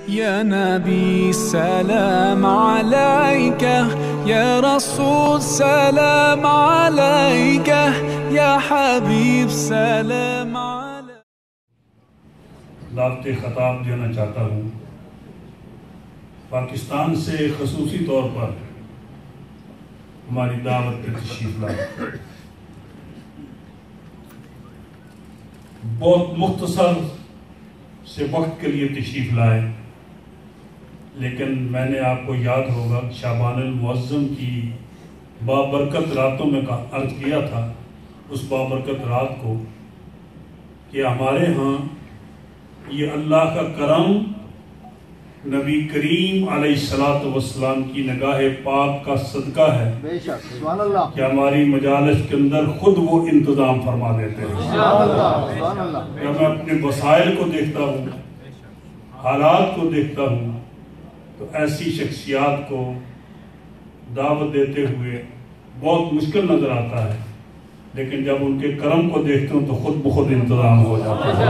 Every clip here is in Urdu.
يا نبي سلام عليك، يا رسول سلام عليك، يا حبيب سلام عليك. ضابطِ خطاب دینا چاہتا ہوں پاکستان سے خصوصی طور پر ہماری دعوت کی تشریف لائے. بہت مختصر سے وقت کے لیے تشریف لائے، لیکن میں نے آپ کو یاد ہوگا شعبان المعظم کی بابرکت راتوں میں عرض کیا تھا اس بابرکت رات کو کہ ہمارے ہاں یہ اللہ کا کرم نبی کریم علیہ السلام کی نگاہ پاک کا صدقہ ہے بے شک سبحان اللہ کہ ہماری مجالس کے اندر خود وہ انتظام فرما دیتے ہیں. سبحان اللہ جب میں اپنے وسائل کو دیکھتا ہوں، حالات کو دیکھتا ہوں، تو ایسی شخصیات کو دعوت دیتے ہوئے بہت مشکل نظر آتا ہے، لیکن جب ان کے کرم کو دیکھتے ہوں تو خود بخود انتظام ہو جاتا ہے.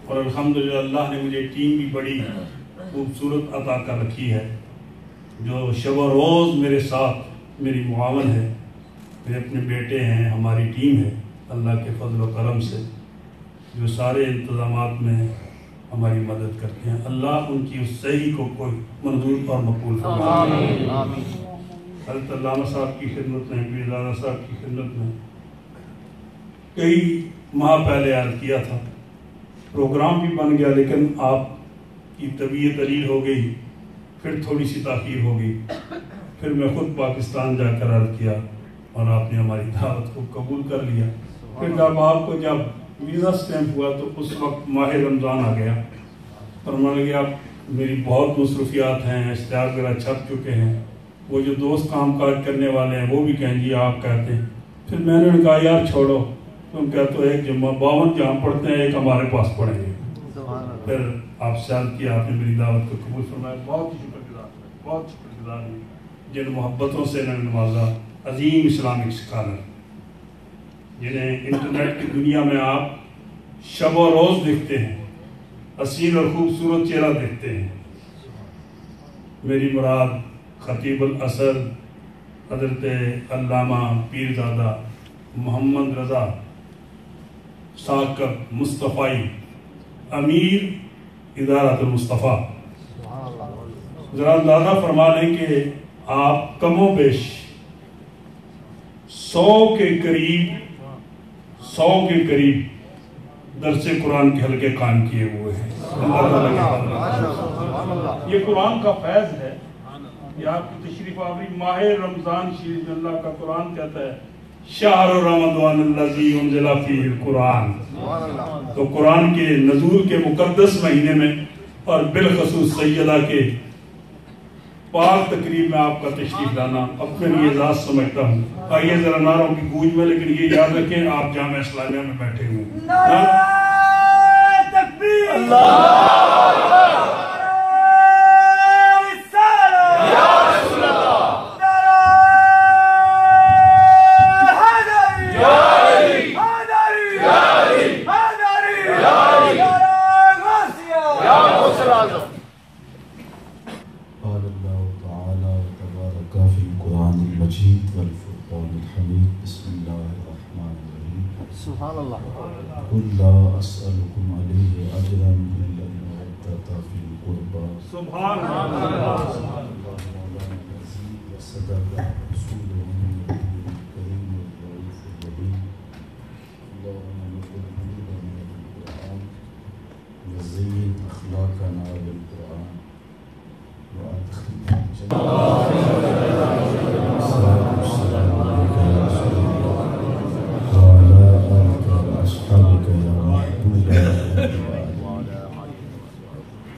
اور الحمدللہ اللہ نے مجھے ٹیم بھی بڑی خوبصورت عطا کر رکھی ہے جو شب و روز میرے ساتھ میری معاون ہے. میرے اپنے بیٹے ہیں، ہماری ٹیم ہے اللہ کے فضل و کرم سے جو سارے انتظامات میں ہماری مدد کرتے ہیں. اللہ ان کی اس صحیح کو کوئی منظور اور مقبول فرمائے. حضرت علامہ صاحب کی خدمت میں، پیرزادہ صاحب کی خدمت میں کئی ماہ پہلے عرض کیا تھا. پروگرام بھی بن گیا لیکن آپ کی طبیعت علیل ہو گئی، پھر تھوڑی سی تاخیر ہو گئی، پھر میں خود پاکستان جا کر عرض کیا اور آپ نے ہماری دعوت کو قبول کر لیا. پھر جب آپ کو جب ویزا سٹیمپ ہوا تو اس وقت ماہ رمضان آ گیا. فرمانے لگے آپ میری بہت مصروفیات ہیں، اشتہار وغیرہ چھپ چکے ہیں، وہ جو دوست کام کاج کرنے والے ہیں وہ بھی کہیں جی آپ کہتے ہیں. پھر میں نے کہا یار چھوڑو، تم کہتے ہو ایک جمعہ 52 جہاں پڑھتے ہیں ایک ہمارے پاس پڑھیں گے. پھر آپ سے عرض کیا، آپ نے میری دعوت کو قبول فرمایا. بہت ہی شکر گزار ہوں، بہت شکر گزار ہوں جن محبتوں سے انہوں نے نوازا. عظیم اسلامک اسکالر جنہیں انٹرنیٹ کی دنیا میں آپ شب و روز دیکھتے ہیں، حسین اور خوبصورت چہرہ دیکھتے ہیں. میری مراد خطیب الاثر حضرت علامہ پیرزادہ محمد رضا ثاقب مصطفی امیر ادارت المصطفیٰ. ذرا اندازہ فرما لیں کہ آپ کم و بیش 100 کے قریب درس قرآن کے حلقے قائم کیے ہوئے ہیں. یہ قرآن کا فیض ہے. یہ آپ کی تشریف آوری ماہ رمضان شریف میں اللہ کا قرآن کہتا ہے شہر رمضان الذی انزل فیہ القرآن. تو قرآن کے نزول کے مقدس مہینے میں اور بالخصوص سیدہ کے پاک تقریب میں آپ کا تشریف لانا اپنے لیے اعزاز سمجھتا ہوں. آئیے ذرا نعروں کی گونج میں، لیکن یہ یاد رکھیں آپ جامعہ اسلامیہ میں بیٹھے ہوئے ہیں. نعرہ تکبیر، سبحان اللہ. قل لا اسألكم عليه اجرا الا المودة في القربى. سبحان اللہ. وصدق رسوله النبي الكريم الرؤوف الرحيم. اللهم نقل قلوبنا بالقرآن وزين اخلاقنا بالقرآن وادخلنا الجنة.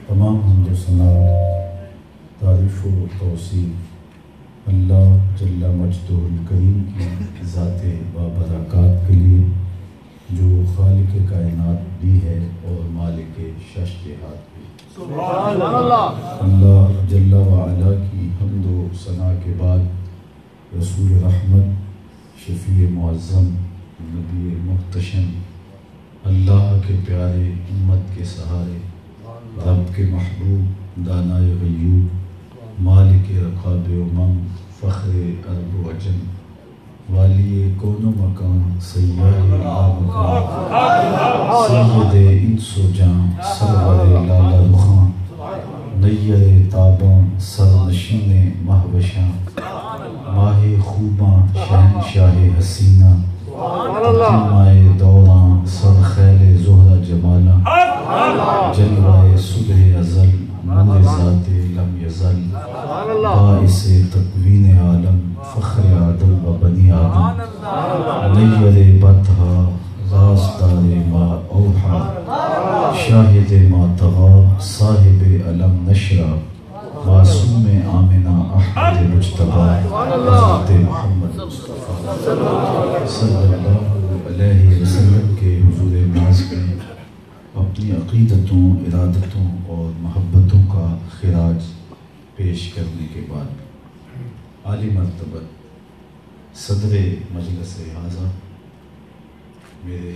تمام حمد و ثنا، تعریف و توصیف اللہ جل مجدہ الکریم کی ذات بابرکات کے لیے جو خالق کائنات بھی ہے اور مالک شش جہات بھی. سبحان اللہ. اللہ جل وعلا کی حمد و ثنا کے بعد رسول رحمت، شفیع معظم، نبی محتشم، اللہ کے پیارے، امت کے سہارے رب کے محبوب دانائے غیوب مالک رقاب امم فخر عرب و عجم والی کون و مکان سیاہ آمکان سید انس و جان سرور لالا رخاں نیر تاباں سرنشین مہوشاں ماہ خوباں شہنشاہ حسینہ تقیمائے دوراں سر خیل زہرہ جمالاں جلوہ صبح ازل نور ذات لم یزل باعث تکوین عالم فخر آدم و بنی آدم نیر بطہا راستار ما اوحا شاہد ما طغا صاحب علم نشرہ معصوم آمنہ احمد مجتبہ حضرت محمد مصطفیٰ صلی اللہ علیہ وسلم کے حضور ناز میں اپنی عقیدتوں ارادتوں اور محبتوں کا خراج پیش کرنے کے بعد عالی مرتبت صدر مجلس حاضر میرے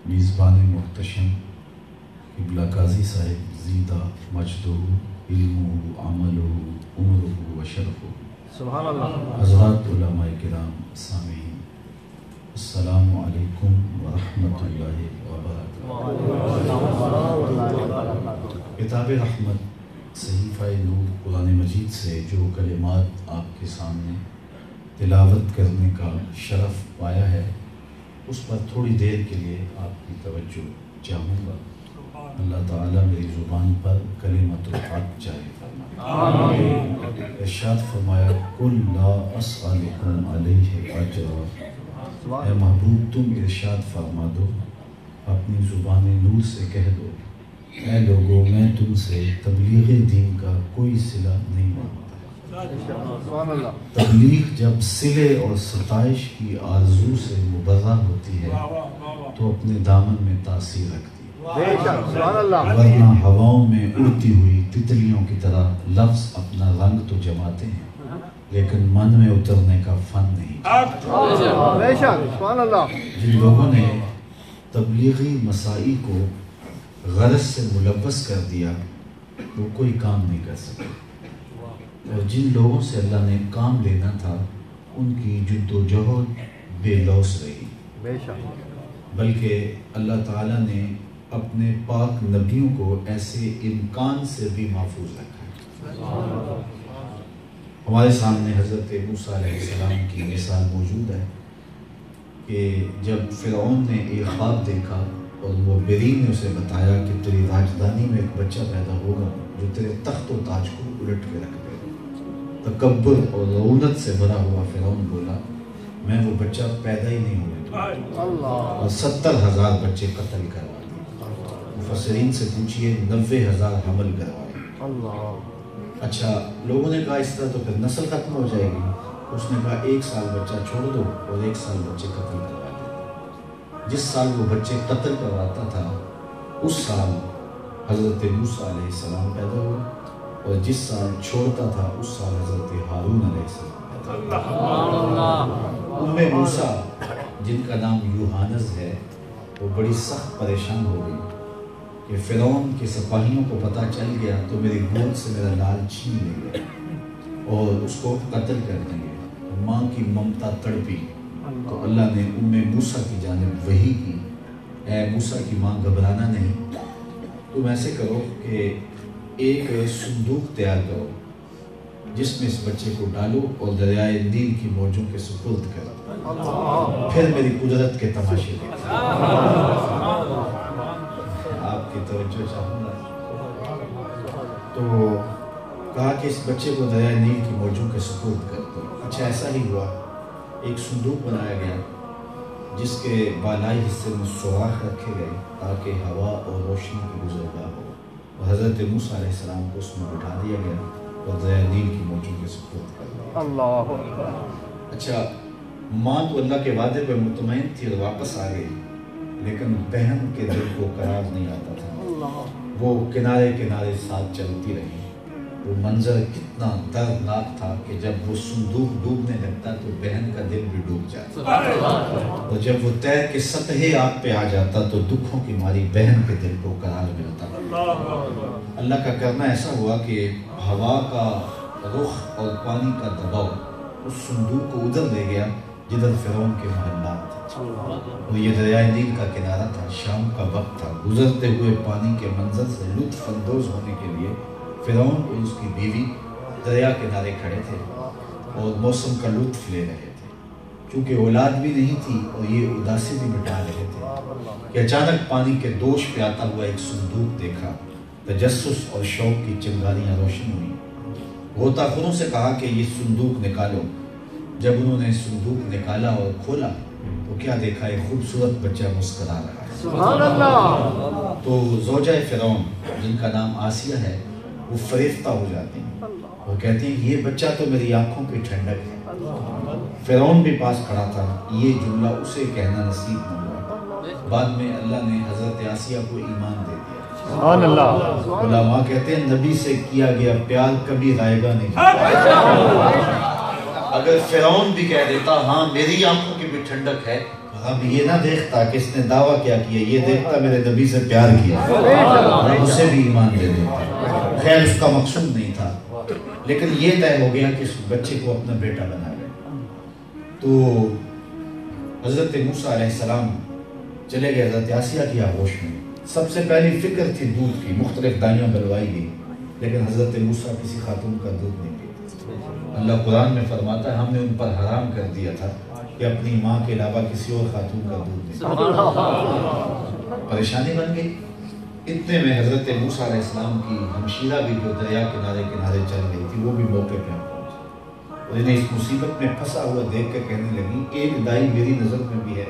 میزبان محتشم قبلہ قاضی صاحب زیدہ مجدہ علمہ عملہ عمرہ و شرفہ سبحان اللہ حضرات علماء کرام سامعین السلام علیکم ورحمۃ اللہ وبرکاتہ۔ کتاب رحمت صحیفہ نور قرآن مجید سے جو کلمات آپ کے سامنے تلاوت کرنے کا شرف پایا ہے اس پر تھوڑی دیر کے لیے آپ کی توجہ چاہوں گا۔ اللہ تعالیٰ میری زبان پر کلمۃ الحق جاری فرمائے۔ ارشاد فرمایا قل لا اسألکم علیہ اجرا، اے محبوب تم ارشاد فرما دو، اپنی زبان نور سے کہہ دو، اے لوگوں میں تم سے تبلیغ دین کا کوئی صلہ نہیں مانگتا۔ سبحان اللہ۔ تبلیغ جب صلے اور ستائش کی آرزو سے مبرہ ہوتی ہے تو اپنے دامن میں تاثیر رکھتی ہے، بے شک سبحان اللہ۔ ورنہ ہواؤں میں اڑتی ہوئی تتلیوں کی طرح لفظ اپنا رنگ تو جماتے ہیں لیکن من میں اترنے کا فن نہیں۔ بے شک سبحان اللہ۔ جن لوگوں نے تبلیغی مسائی کو غرض سے ملوث کر دیا وہ کوئی کام نہیں کر سکے، اور جن لوگوں سے اللہ نے کام لینا تھا ان کی جد و جہد بے لوث رہی، بے شک بلکہ اللہ تعالیٰ نے اپنے پاک نبیوں کو ایسے امکان سے بھی محفوظ رکھا ہے۔ ہمارے سامنے حضرت موسیٰ علیہ السلام کی مثال موجود ہے کہ جب فرعون نے ایک خواب دیکھا اور مخبرین نے اسے بتایا کہ تیری راجدھانی میں ایک بچہ پیدا ہوگا جو تیرے تخت و تاج کو الٹ کے رکھ دے گا، تکبر اور رعونت سے بھرا ہوا فرعون بولا میں وہ بچہ پیدا ہی نہیں ہونے دوں گا، اور 70,000 بچے قتل کروا دیے۔ مفسرین سے پوچھئے 90,000 حمل کروائے۔ اللہ۔ اچھا لوگوں نے کہا اس طرح تو پھر نسل ختم ہو جائے گی، اس نے کہا 1 سال بچہ چھوڑ دو اور 1 سال بچے قتل کروا دو۔ جس سال وہ بچے قتل کرواتا تھا اس سال حضرت موسیٰ علیہ السلام پیدا ہوئے، اور جس سال چھوڑتا تھا اس سال حضرت ہارون علیہ السلام پیدا ہوئے۔ موسیٰ جن کا نام یوحانز ہے وہ بڑی سخت پریشان ہو گئی کہ فرعون کے سپاہیوں کو پتہ چل گیا تو میری گود سے میرا لال چھین لیں گے اور اس کو قتل کر دیں گے۔ ماں کی ممتا تڑپی تو اللہ نے موسیٰ کی جانب وحی کی، اے موسیٰ کی ماں گھبرانا نہیں، تم ایسے کرو کہ ایک صندوق تیار کرو جس میں اس بچے کو ڈالو اور دریائے نیل کی موجوں کے سپرد کرو، پھر میری قدرت کے تماشے دیکھو۔ آپ کی توجہ چاہوں گا تو کہا کہ اس بچے کو دریائے نیل کی موجوں کے سپرد کر دو۔ اچھا ایسا ہی ہوا، ایک صندوق بنایا گیا جس کے بالائی حصے میں سوراخ رکھے گئے تاکہ ہوا اور روشنی کی گزرگاہ ہو، اور حضرت موسیٰ علیہ السلام کو اس میں بٹھا دیا گیا اور دریائے نیل کی موجوں کے سپرد کر دیا۔ اللہ۔ اچھا ماں تو اللہ کے وعدے پہ مطمئن تھی اور واپس آ گئی، لیکن بہن کے دل کو قرار نہیں آتا تھا، وہ کنارے کنارے ساتھ چلتی رہی۔ وہ منظر کتنا دردناک تھا کہ جب وہ صندوق ڈوبنے لگتا تو بہن کا دل بھی ڈوب جاتا، اور جب وہ تیر کے سطح آگ پہ آ جاتا تو دکھوں کی ماری بہن کے دل کو قرار ملتا۔ اللہ کا کرنا ایسا ہوا کہ ہوا کا رخ اور پانی کا دباؤ اس صندوق کو ادھر لے گیا جدھر فرعون کے محلات تھے، اور یہ دریائے نیل کا کنارہ تھا، شام کا وقت تھا۔ گزرتے ہوئے پانی کے منظر سے لطف اندوز ہونے کے لیے فرعون اور اس کی بیوی دریا کنارے کھڑے تھے اور موسم کا لطف لے رہے تھے، چونکہ اولاد بھی نہیں تھی اور یہ اداسی بھی مٹا رہے تھے کہ اچانک پانی کے دوش پہ آتا ہوا ایک صندوق دیکھا۔ تجسس اور شوق کی چنگاریاں روشن ہوئی۔ غوطہ خوروں سے کہا کہ یہ صندوق نکالو۔ جب انہوں نے صندوق نکالا اور کھولا تو کیا دیکھا، ایک خوبصورت بچہ مسکرا رہا ہے۔ سبحان اللہ۔ تو زوجہ فرعون جن کا نام آسیہ ہے وہ فریفتہ ہو جاتی ہیں، وہ کہتی ہیں یہ بچہ تو میری آنکھوں کی ٹھنڈک ہے۔ فرعون بھی پاس کھڑا تھا، یہ جملہ اسے کہنا نصیب نہ ہوا۔ بعد میں اللہ نے حضرت آسیہ کو ایمان دے دیا۔ سبحان اللہ۔ علماء کہتے ہیں نبی سے کیا گیا پیار کبھی غائبہ نہیں۔ اگر فرعون بھی کہہ دیتا ہاں میری آنکھوں کی بھی ٹھنڈک ہے، اب یہ نہ دیکھتا کہ اس نے دعویٰ کیا کیا، یہ دیکھتا میرے نبی سے پیار کیا، اسے بھی ایمان دے دیتا۔ خیر اس کا مقصود نہیں تھا، لیکن یہ طے ہو گیا کہ اس بچے کو اپنا بیٹا بنا لے۔ تو حضرت موسیٰ علیہ السلام چلے گئے حضرت آسیہ کی آغوش میں۔ سب سے پہلی فکر تھی دودھ کی، مختلف دائیاں بلوائی گئی، لیکن حضرت موسیٰ کسی خاتون کا دودھ نہیں پیتے۔ اللہ قرآن میں فرماتا ہے ہم نے ان پر حرام کر دیا تھا کہ اپنی ماں کے علاوہ کسی اور خاتون کا دودھ نہیں۔ پریشانی بن گئی۔ اتنے میں حضرت موسیٰ علیہ السلام کی ہمشیرہ بھی جو دریا کنارے کنارے چل رہی تھی وہ بھی موقع پہ پہنچی اور انہیں اس مصیبت میں پھنسا ہوا دیکھ کر کہنے لگی ایک دائی میری نظر میں بھی ہے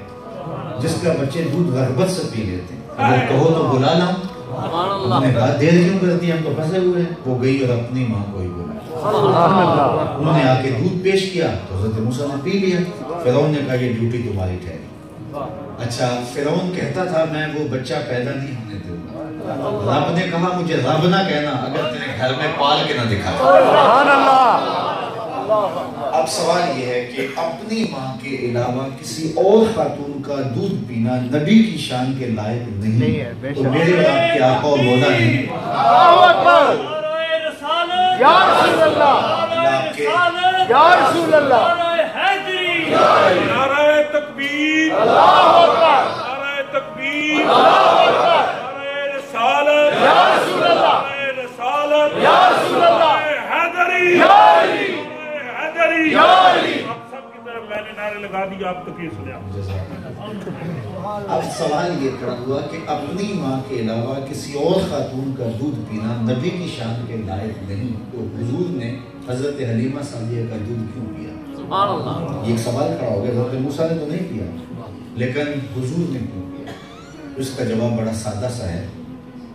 جس کا بچے دودھ رغبت سے پی لیتے ہیں، اگر کہو تو بلا لاؤں۔ انہوں نے کہا دیر کیوں کرتی ہیں، ہم تو پھنسے ہوئے ہیں۔ وہ گئی اور اپنی ماں کو ہی بولا، انہوں نے آ کے دودھ پیش کیا تو حضرت موسیٰ نے پی لیا۔ فرعون نے کہا یہ ڈیوٹی تمہاری ٹھہری۔ اچھا فرعون کہتا تھا میں وہ بچہ پیدا نہیں ہونے دوں گا، رب نے کہا مجھے رب نہ کہنا اگر تیرے گھر میں پال کے نہ دکھایا۔ سبحان اللہ۔ اب سوال یہ ہے کہ اپنی ماں کے علاوہ کسی اور خاتون کا دودھ پینا نبی کی شان کے لائق نہیں ہے، تو میرے اور آپ کے آقا و مولا نے اللہ اکبر، یا رسول اللہ، یا رسول اللہ، نعرہ تکبیر، اللہ اکبر، نعرہ تکبیر، اللہ اکبر، نعرہ رسالت، یا رسول اللہ، نعرہ رسالت، یا رسول اللہ، حیدری، یا علی، حیدری، یا علی۔ آپ سب کی طرف میں نے نعرے لگا دیا، آپ تک یہ سنیا۔ اب سوال یہ کھڑا ہوا کہ اپنی ماں کے علاوہ کسی اور خاتون کا دودھ پینا نبی کی شان کے لائق نہیں، تو حضور نے حضرت حلیمہ سعدیہ کا دودھ کیوں پیا؟ یہ ایک سوال کھڑا ہو گیا۔ حضرت موسیٰ نے تو نہیں پیا، لیکن حضور نے کیوں پیا؟ اس کا جواب بڑا سادہ سا ہے۔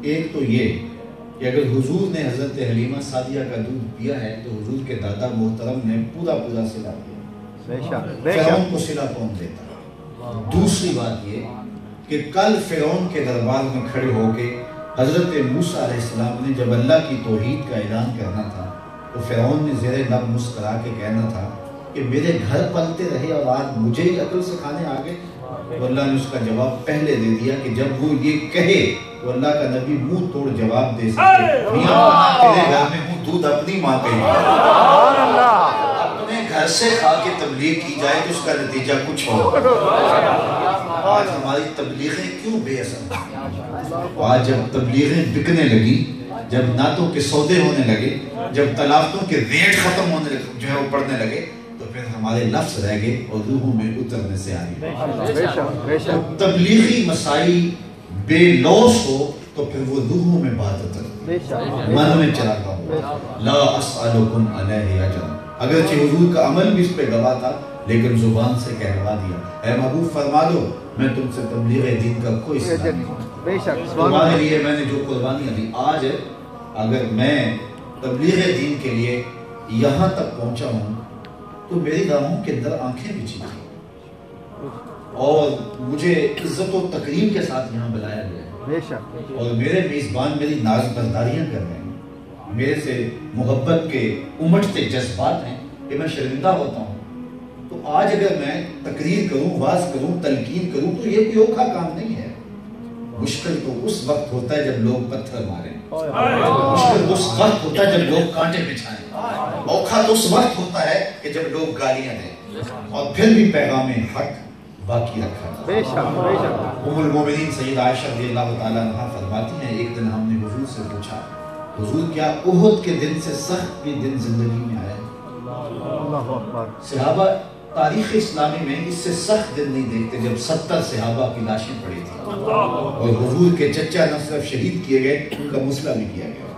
ایک تو یہ کہ اگر حضور نے حضرت حلیمہ سعدیہ کا دودھ پیا ہے تو حضور کے دادا محترم نے پورا صلہ دیا، بے شک، بے فرعون شک، کو صلہ کون دیتا؟ دوسری بات یہ کہ کل فرعون کے دربار میں کھڑے ہو کے حضرت موسیٰ علیہ السلام نے جب اللہ کی توحید کا اعلان کرنا تھا تو فرعون نے زیر لب مسکرا کے کہنا تھا کہ میرے گھر پلتے رہے اور آج مجھے ہی عقل سکھانے آگے۔ تو اللہ نے اس کا جواب پہلے دے دیا کہ جب وہ یہ کہے تو اللہ کا نبی منہ توڑ جواب دے سکے، میاں تیرے گھر میں ہوں دودھ اپنی ماں کا ہی، سبحان اللہ، اپنے گھر سے کھا کے تبلیغ کی جائے تو اس کا نتیجہ کچھ ہو۔ آج ہماری تبلیغیں کیوں بے اثر ہیں؟ آج جب تبلیغیں بکنے لگی، جب نعتوں کے سودے ہونے لگے، جب طلاقوں کے ریٹ ختم ہونے لگے، جو ہے وہ پڑھنے لگے، تو پھر ہمارے لفظ رہ گئے اور روحوں میں اترنے سے آ گئے۔ بے شک، بے شک، تبلیغی مسائل بے لوث ہو تو پھر وہ روحوں میں بات اترتی، بے شک، من میں چراغا ہو۔ لا اسألکم علیہ اجرا، اگرچہ حضور کا عمل بھی اس پہ گواہ تھا لیکن زبان سے کہلوا دیا اے محبوب فرما دو میں تم سے تبلیغ دین کا کوئی صلہ نہیں، بے شک، سبحان تمہارے اللہ، لیے میں نے جو قربانیاں دی۔ آج اگر میں تبلیغ دین کے لیے یہاں تک پہنچا ہوں تو میری گاہوں کے اندر آنکھیں بھی چیخیں اور مجھے عزت و تکریم کے ساتھ یہاں بلایا گیا ہے، بے شک، اور میرے میزبان میری ناز برداریاں کر رہے ہیں، میرے سے محبت کے امٹتے جذبات ہیں کہ میں شرمندہ ہوتا ہوں۔ تو آج اگر میں تقریر کروں، واز کروں، تلقین کروں تو یہ کوئی اوکھا کام نہیں ہے۔ مشکل تو اس وقت ہوتا ہے جب لوگ پتھر ماریں، فخر اس وقت ہوتا ہے جب لوگ کانٹے بچھائیں، اوکھا تو اس وقت ہوتا ہے کہ جب لوگ گالیاں دیں، اور پھر بھی پیغام حق باقی رکھا۔ بے شک بے شک۔ ام المومنین سیدہ عائشہ رضی اللہ تعالیٰ عنہ فرماتی ہیں ایک دن ہم نے حضور سے پوچھا حضور کیا احد کے دن سے سخت بھی دن زندگی میں آیا؟ اللہ اکبر۔ صحابہ تاریخ اسلامی میں اس سے سخت دن نہیں دیکھتے جب 70 صحابہ کی لاشیں پڑی تھیں اور حضور کے چچا نہ صرف شہید کیے گئے ان کا مسئلہ بھی کیا گیا۔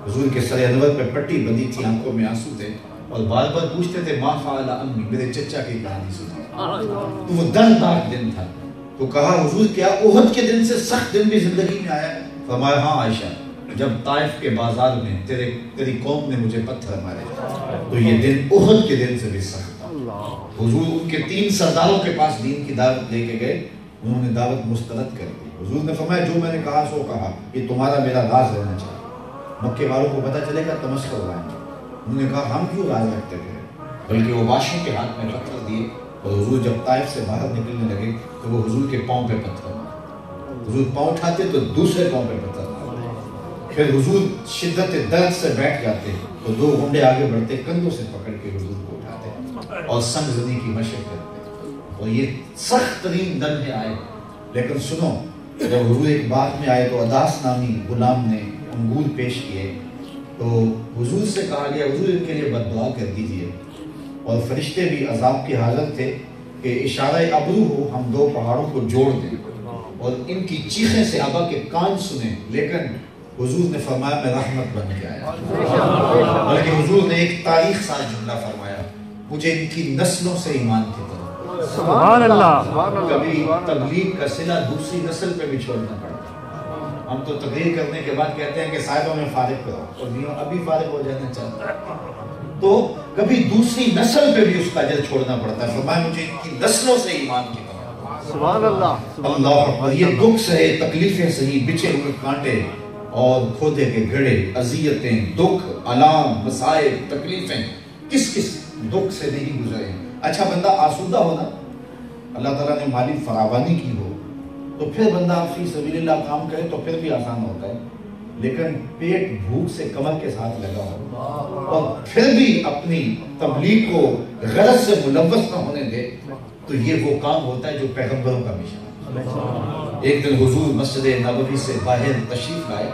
حضور کے سر انور پہ پٹی بندھی تھی، آنکھوں میں آنسو تھے اور بار بار پوچھتے تھے ما فعل امی، میرے چچا کی کہانی سنی۔ تو وہ دردناک دن تھا، تو کہا حضور کیا احد کے دن سے سخت دن بھی زندگی میں آیا؟ فرمایا ہاں عائشہ، جب طائف کے بازار میں تیری قوم نے مجھے پتھر مارے تو یہ دن احد کے دن سے بھی سخت تھا۔ حضور ان کے 3 سرداروں کے پاس دین کی دعوت لے کے گئے، انہوں نے دعوت مسترد کر دی۔ حضور نے فرمایا جو میں نے کہا سو کہا، یہ تمہارا میرا راز رہنا چاہیے، مکے والوں کو پتہ چلے گا تمشق اڑائیں گے۔ انہوں نے کہا ہم کیوں راز رکھتے تھے، بلکہ وہ بادشاہوں کے ہاتھ میں پتھر دیے اور حضور جب طائف سے باہر نکلنے لگے تو وہ حضور کے پاؤں پہ پتھر مارے، حضور پاؤں اٹھاتے تو دوسرے پاؤں پہ پتھر مارے، پھر حضور شدت درد سے بیٹھ جاتے تو 2 غنڈے آگے بڑھتے کندھوں سے پکڑ کے حضور کو اٹھاتے اور سنگ زنی کی مشق کرتے، اور یہ سخت ترین دن آئے۔ لیکن سنو، جب حضور ایک باغ میں آئے تو اداس نامی غلام نے انگور پیش کیے تو حضور سے کہا گیا حضور ان کے لیے بد دعا کر دیجئے، اور فرشتے بھی عذاب کی حاضر تھے کہ اشارہ ابرو ہو ہم 2 پہاڑوں کو جوڑ دیں اور ان کی چیخیں صحابہ کے کان سنیں، لیکن حضور نے فرمایا میں رحمت بن کے آیا، بلکہ حضور نے ایک تاریخ ساز جملہ فرمایا مجھے ان کی نسلوں سے ایمان کی طرف۔ سبحان اللہ۔ کبھی تبلیغ کا صلہ دوسری نسل پہ بھی چھوڑنا پڑتا ہے۔ ہم تو تقریر کرنے کے بعد کہتے ہیں کہ صاحبہ میں فارغ کرو، اور ابھی فارغ ہو جانا چاہتا ہے، تو کبھی دوسری نسل پہ بھی اس کا اجر چھوڑنا پڑتا ہے۔ فرمایا مجھے ان کی نسلوں سے ایمان کی طرف۔ سبحان اللہ۔ اللہ، یہ دکھ سہے، تکلیفیں سہی، بچھے ہوئے کانٹے اور کھودے کے گھڑے، اذیتیں، دکھ، آلام، مصائب، تکلیفیں، کس دکھ سے نہیں گزرے۔ اچھا بندہ آسودہ ہونا، اللہ تعالیٰ نے مالی فراوانی کی ہو تو پھر بندہ فی سبیل اللہ کام کرے تو پھر بھی آسان ہوتا ہے، لیکن پیٹ بھوک سے کمر کے ساتھ لگا ہو اور پھر بھی اپنی تبلیغ کو غرض سے ملوث نہ ہونے دے تو یہ وہ کام ہوتا ہے جو پیغمبروں کا مشن ہے۔ ایک دن حضور مسجد نبوی سے باہر تشریف لائے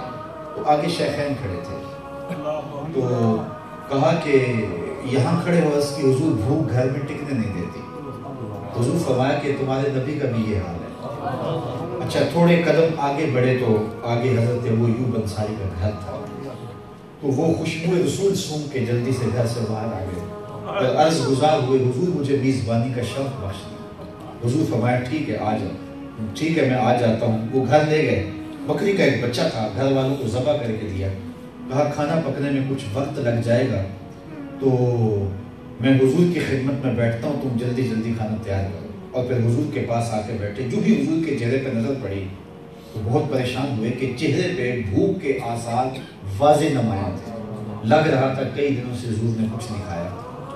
تو آگے شیخین کھڑے تھے، تو کہا کہ یہاں کھڑے ہو اس کی حضور بھوک گھر میں ٹکنے نہیں دیتی۔ حضور فرمایا کہ تمہارے نبی کا بھی یہ حال ہے۔ اچھا تھوڑے قدم آگے بڑھے تو آگے حضرت ابو ایوب انصاری کا گھر تھا، تو وہ خوشبو رسول سونگ کے جلدی سے گھر سے باہر آ گئے اور عرض گزار ہوئے حضور مجھے میزبانی کا شرف بخش دیں۔ حضور فرمایا ٹھیک ہے آ جاؤ، ٹھیک ہے میں آ جاتا ہوں۔ وہ گھر لے گئے، بکری کا ایک بچہ تھا، گھر والوں کو ذبح کر کے دیا، کہا کھانا پکنے میں کچھ وقت لگ جائے گا تو میں حضور کی خدمت میں بیٹھتا ہوں، تم جلدی جلدی کھانا تیار کرو۔ اور پھر حضور کے پاس آ کے بیٹھے، جو بھی حضور کے چہرے پہ نظر پڑی تو بہت پریشان ہوئے کہ چہرے پہ بھوک کے آثار واضح نمایاں تھے، لگ رہا تھا کئی دنوں سے حضور نے کچھ نہیں کھایا۔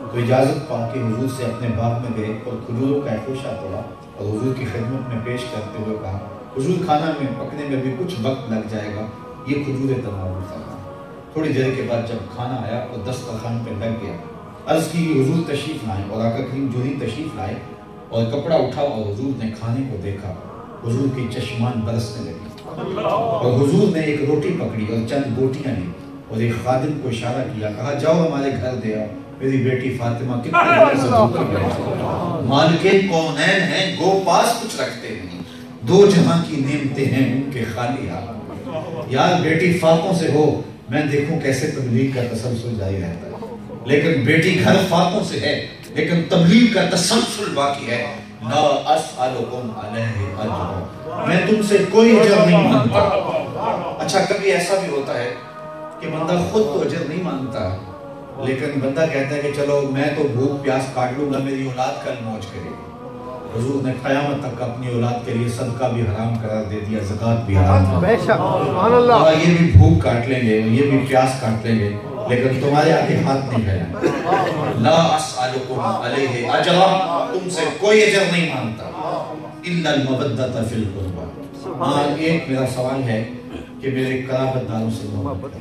تو اجازت پا کے حضور سے اپنے باغ میں گئے اور کھجوروں کا ایک خوشہ توڑا اور حضور کی خدمت میں پیش کرتے ہوئے کہا حضور کھانا میں پکنے میں بھی کچھ وقت لگ جائے گا، یہ کھجوریں تناول کرنا۔ تھوڑی دیر کے بعد جب کھانا آیا اور دسترخوان پہ لگ گیا، عرض کی حضور تشریف لائے، اور آقا کریم جو ہی تشریف لائے اور کپڑا اٹھا اور حضور نے کھانے کو دیکھا، حضور کی چشمان برسنے لگی اور حضور نے ایک روٹی پکڑی اور چند بوٹیاں لی اور ایک خادم کو اشارہ کیا، کہا جاؤ ہمارے گھر دے آؤ، میری بیٹی فاطمہ کتنے دیر سے بھوکے بیٹھی، مالک کونین ہیں گو پاس کچھ رکھتے نہیں، 2 جہاں کی نعمتیں ہیں ان کے خالی ہاتھ۔ یار بیٹی فاقوں سے ہو میں دیکھوں کیسے تبلیغ کا تسلسل جاری رہتا ہے، لیکن بیٹی گھر فاقوں سے ہے لیکن تبلیغ کا تسلسل باقی ہے۔ لا اسألکم علیہ اجر، میں تم سے کوئی اجر نہیں مانگتا۔ اچھا کبھی ایسا بھی ہوتا ہے کہ بندہ خود تو اجر نہیں مانگتا لیکن بندہ کہتا ہے کہ چلو میں تو بھوک پیاس کاٹ لوں گا، میری اولاد کل موج کرے گی۔ حضور نے قیامت تک اپنی اولاد کے لیے صدقہ بھی حرام قرار دے دیا، زکوٰۃ بھی حرام۔ بے شک سبحان اللہ۔ یہ بھی بھوک کاٹ لیں گے، یہ بھی پیاس کاٹ لیں گے لیکن تمہارے آگے ہاتھ نہیں پھیلانا۔ لا اسألکم علیہ اجر، تم سے کوئی اجر نہیں مانگتا، الا المودۃ فی القربى۔ ہاں ایک میرا سوال ہے کہ میرے قرابت داروں سے محبت ہے،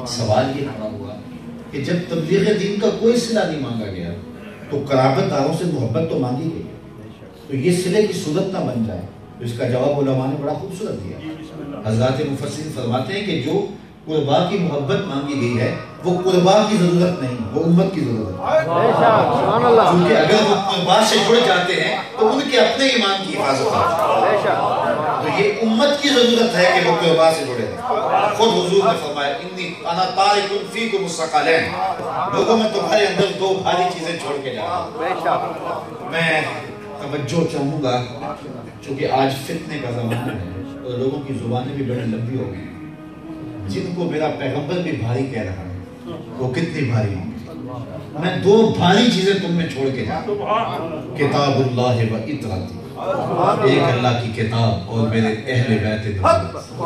سوال یہ کھڑا ہوا کہ جب تبلیغ دین کا کوئی صلہ نہیں مانگا گیا تو قرابت داروں سے محبت تو مانگی گئی، تو یہ صلے کی صورت نہ بن جائے. تو اس کا جواب علماء نے بڑا خوبصورت دیا. حضرات مفسرین فرماتے ہیں کہ جو قربا کی محبت مانگی گئی ہے وہ قربا کی ضرورت نہیں، وہ امت کی ضرورت ہے. کیونکہ اگر وہ قربا سے جڑ جاتے ہیں تو ان کے اپنے ایمان کی حفاظت ہے. تو یہ امت کی ضرورت ہے کہ وہ قربا سے جڑے رہیں. خود حضور نے فرمایا انی انا تارک فیکم الثقلین، لوگوں میں تمہارے اندر دو بھاری چیزیں چھوڑ کے جا رہا ہوں. میں توجہ چاہوں گا چونکہ آج فتنے کا زمانہ ہے اور لوگوں کی زبانیں بھی بڑی لمبی ہو گئی. جن کو میرا پیغمبر بھی بھاری کہہ رہا ہے وہ کتنی بھاری ہوں گی. میں دو بھاری چیزیں تم میں چھوڑ کے جاتا ہوں، کتاب اللہ و اطاعتی، ایک اللہ کی کتاب اور میرے اہل بیت دولت.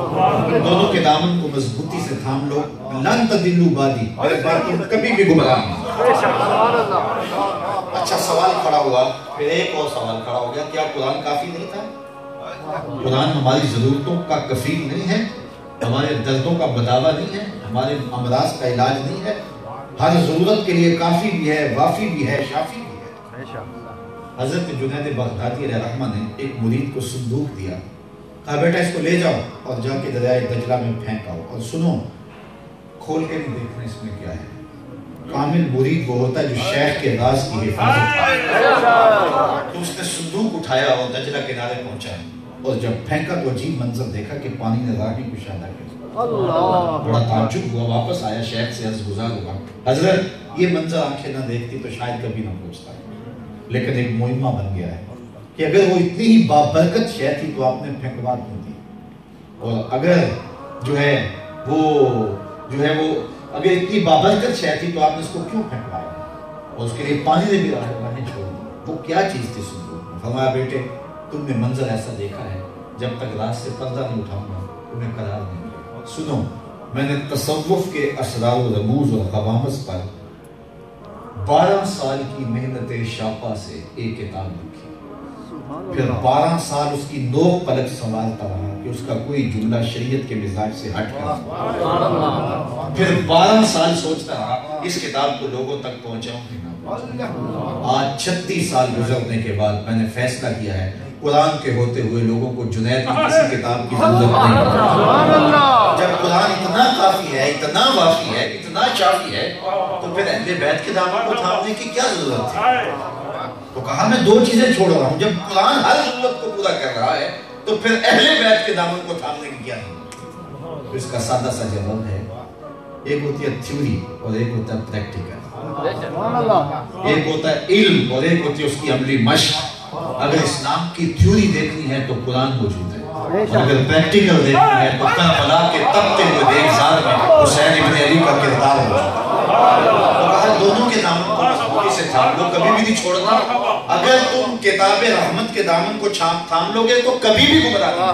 دونوں کے دامن کو مضبوطی سے تھام لو، لن تضلوا بعدی، میرے بعد تم کبھی بھی گمراہ نہیں. اچھا سوال کھڑا ہوا، پھر ایک اور سوال کھڑا ہو گیا، کیا قرآن کافی نہیں تھا؟ قرآن ہماری ضرورتوں کا کفیل نہیں ہے، ہمارے دردوں کا بداوا نہیں ہے، ہمارے امراض کا علاج نہیں ہے، ہر ضرورت کے لیے کافی بھی ہے، وافی بھی ہے، شافی بھی ہے. حضرت جنید بغدادی علیہ رحمہ نے ایک مرید کو صندوق دیا، کہا بیٹا اس کو لے جاؤ اور جا کے دریائے دجلہ میں پھینک آؤ، اور سنو کھول کے نہیں دیکھنا اس میں کیا ہے. کامل مرید وہ ہوتا ہے جو شیخ کے راز کی حفاظت کرے. تو اس نے صندوق اٹھایا اور دجلہ کنارے پہنچا، اور جب پھینکا تو عجیب منظر دیکھا کہ پانی نے راہی کشادہ کیا. بڑا تعجب ہوا، واپس آیا، شیخ سے عرض گزار ہوا، حضرت یہ منظر آنکھیں نہ دیکھتی تو شاید کبھی نہ پہنچتا، لیکن ایک مہمہ بن گیا ہے کہ اگر وہ اتنی ہی بابرکت شے تھی تو آپ نے پھینکوا کیوں دی، اور اگر جو ہے وہ اگر اتنی بابرکت شے تھی تو آپ نے اس کو کیوں پھینکوایا، اور اس کے لیے پانی نے بھی راہیں چھوڑ دی. وہ کیا چیز تھی صندوق میں؟ فرمایا بیٹے تم نے منظر ایسا دیکھا ہے، جب تک رات سے پردہ نہیں اٹھاؤں گا تمہیں قرار نہیں ملے. سنو میں نے تصوف کے اسرار و رموز اور قوامس پر 12 سال کی محنت شاپا سے ایک کتاب لکھی، پھر 12 سال اس کی نوک پلک سنبھالتا رہا کہ اس کا کوئی جملہ شریعت کے مزاج سے ہٹ کر، پھر 12 سال سوچتا رہا اس کتاب کو لوگوں تک پہنچاؤں کہ نہ. آج 36 سال گزرنے کے بعد میں نے فیصلہ کیا ہے قرآن کے ہوتے ہوئے لوگوں کو جنید کی کسی کتاب کی ضرورت نہیں. جب قرآن اتنا کافی ہے، اتنا وافی ہے، اتنا شافی ہے، تو پھر اہل بیت کے دامن کو تھامنے کی کیا ضرورت تھی؟ تو کہا میں دو چیزیں چھوڑ رہا ہوں. جب قرآن ہر ضرورت کو پورا کر رہا ہے تو پھر اہل بیت کے دامن کو تھامنے کی کیا ضرورت؟ تو اس کا سادہ سا جواب ہے، ایک ہوتی ہے تھیوری اور ایک ہوتا ہے پریکٹیکل. ایک ہوتا ہے علم اور ایک ہوتی ہے اس کی عملی مشق. اگر اسلام کی تھیوری دیکھنی ہے تو قرآن موجود ہے، اور اگر پریکٹیکل دیکھنی ہے تو کربلا کے تپتے ہوئے دیگزار میں حسین ابن علی کا کردار موجود ہے. تو کہا دونوں کے دامن کو مضبوطی سے تھام لو، کبھی بھی نہیں چھوڑنا. اگر تم کتاب رحمت کے دامن کو تھام لو گے تو کبھی بھی گمراہ نہیں.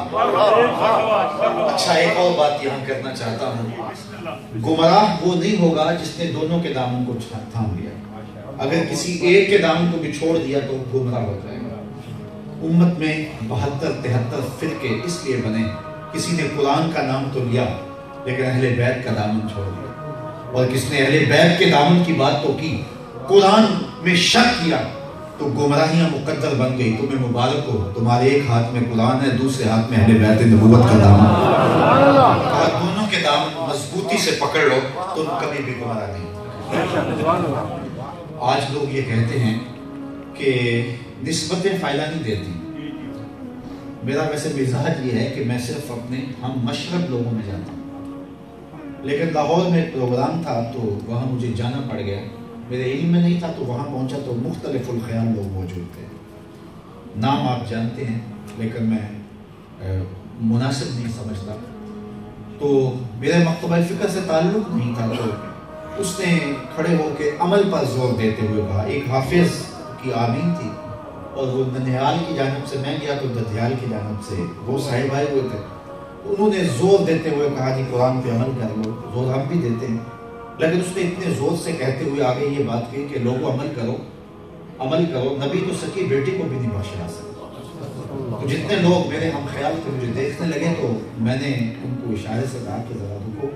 اچھا ایک اور بات یہاں کرنا چاہتا ہوں، گمراہ وہ نہیں ہوگا جس نے دونوں کے دامن کو تھام لیا. اگر کسی ایک کے دامن کو بھی چھوڑ دیا تو گمراہ ہو جائے گا. امت میں 72-73 فرقے اس لیے بنے، کسی نے قرآن کا نام تو لیا لیکن اہل بیت کا دامن چھوڑ دیا، اور کس نے اہل بیت کے دامن کی بات تو کی، قرآن میں شک کیا تو گمراہیاں مقدر بن گئی. تمہیں مبارک ہو، تمہارے ایک ہاتھ میں قرآن ہے، دوسرے ہاتھ میں اہل بیت نبوت کا دامن. اور دونوں کے دامن مضبوطی سے پکڑ لو، تم کبھی بھی گمراہ نہیں. آج لوگ یہ کہتے ہیں کہ نسبتیں فائدہ نہیں دیتی. میرا ویسے مزاج یہ ہے کہ میں صرف اپنے ہم مشرب لوگوں میں جاتا ہوں، لیکن لاہور میں پروگرام تھا تو وہاں مجھے جانا پڑ گیا. میرے علم میں نہیں تھا تو وہاں پہنچا تو مختلف الخیال لوگ موجود تھے. نام آپ جانتے ہیں لیکن میں مناسب نہیں سمجھتا. تو میرے مکتبہ فکر سے تعلق نہیں تھا، تو اس نے کھڑے ہو کے عمل پر زور دیتے ہوئے کہا. ایک حافظ کی آمین تھی اور وہ ننہال کی جانب سے، میں گیا تو ددھیال کی جانب سے وہ صاحب آئے ہوئے تھے. انہوں نے زور دیتے ہوئے کہا جی قرآن پہ عمل کر لو. زور ہم بھی دیتے ہیں، لیکن اس نے اتنے زور سے کہتے ہوئے آگے یہ بات کہی کہ لوگوں عمل کرو، عمل کرو. نبی تو سکی بیٹی کو بھی نہیں بخشا سکتا. تو جتنے لوگ میرے ہم خیال تھے مجھے دیکھنے لگے تو میں نے ان کو اشارے سے کہا کہ ذرا رکو.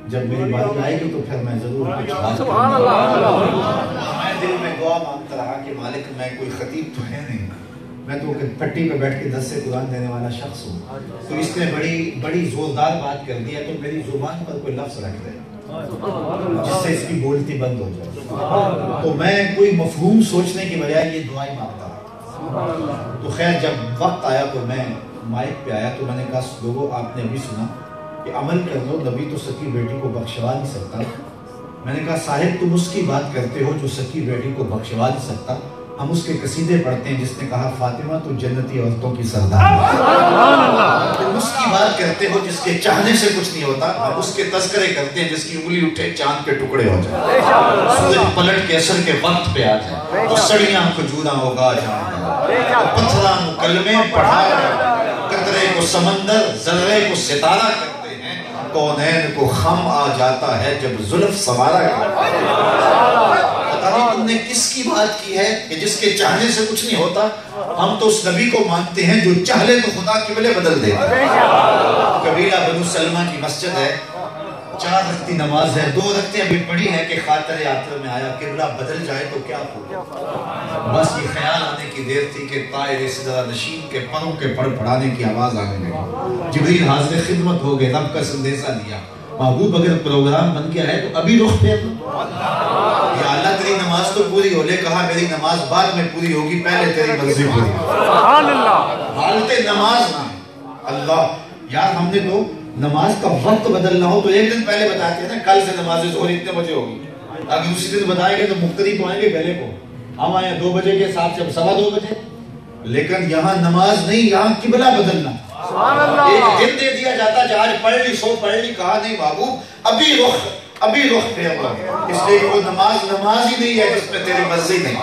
جب میری باری آئے گی تو پھر میں ضرور کچھ بات سبحان کروں گا۔ اللہ۔ میں دل میں دعا مانگتا رہا کہ مالک میں کوئی خطیب تو ہے نہیں، میں تو پٹی پہ بیٹھ کے 10 سے قرآن دینے والا شخص ہوں، تو اس نے بڑی زوردار بات کر دیا، تو میری زبان پر کوئی لفظ رکھ دے جس سے اس کی بولتی بند ہو جائے۔ تو میں کوئی مفہوم سوچنے کی بجائے یہ دعائیں مانگتا رہا۔ تو خیر جب وقت آیا تو میں مائک پہ آیا تو میں نے کہا لوگوں آپ نے ابھی سنا کہ عمل کر لو، نبی تو سکی بیٹی کو بخشوا نہیں سکتا۔ میں نے کہا صاحب تم اس کی بات کرتے ہو جو سکی بیٹی کو بخشوا نہیں سکتا، ہم اس کے قصیدے پڑھتے ہیں جس نے کہا فاطمہ تو جنتی عورتوں کی سردار ہے۔ تم اس کی بات کرتے ہو جس کے چاہنے سے کچھ نہیں ہوتا، ہم اس کے تذکرے کرتے ہیں جس کی انگلی اٹھے چاند کے ٹکڑے ہو جائے، سورج پلٹ کے اثر کے وقت پہ آ جائے، تو سڑیاں کھجوراں ہوگا جائیں، پتھراں کلمے پڑھا قطرے کو سمندر ذرے کو ستارہ کرتے ہیں، کونین کو خم آ جاتا ہے جب زلف سوارا کرتے ہیں۔ پتہ نہیں تم نے کس کی بات کی ہے کہ جس کے چاہنے سے کچھ نہیں ہوتا، ہم تو اس نبی کو مانتے ہیں جو چاہ لے تو خدا قبلے بدل دے۔ قبیلہ بنو سلمہ کی مسجد ہے، 4 رکعتی نماز ہے، 2 رکعتیں ابھی پڑھی ہے کہ خاطر عاطر میں آیا قبلہ بدل جائے تو کیا ہو۔ بس یہ خیال آنے کی دیر تھی کہ طائر سدرہ نشین کے پروں کے پڑ پڑانے کی آواز آنے لگی، جبریل حاضر خدمت ہو گئے، رب کا سندیسہ دیا، محبوب اگر پروگرام بن گیا ہے تو ابھی رخ پھیر یا اللہ تیری نماز تو پوری ہو لے، کہا میری نماز بعد میں پوری ہوگی، پہلے تیری مرضی پوری ہو۔ سبحان اللہ۔ حالت نماز نہ اللہ یار، ہم نے تو نماز کا وقت بدلنا ہو تو ایک دن پہلے بتاتے ہیں نا کل سے نماز ظہر اتنے بجے ہوگی، اگر اسی دن بتائیں گے تو مقتدی تو آئیں گے پہلے کو، ہم آئیں 2 بجے کے حساب سے 2:15 بجے، لیکن یہاں نماز نہیں، یہاں قبلہ بدلنا۔ سبحان اللہ۔ ایک دن دے دیا جاتا کہ آج پڑھ لی سو پڑھ لی، کہا نہیں محبوب ابھی رخ پھیر لو، اس لیے کہ وہ نماز ہی نہیں ہے جس میں تیری مرضی نہیں۔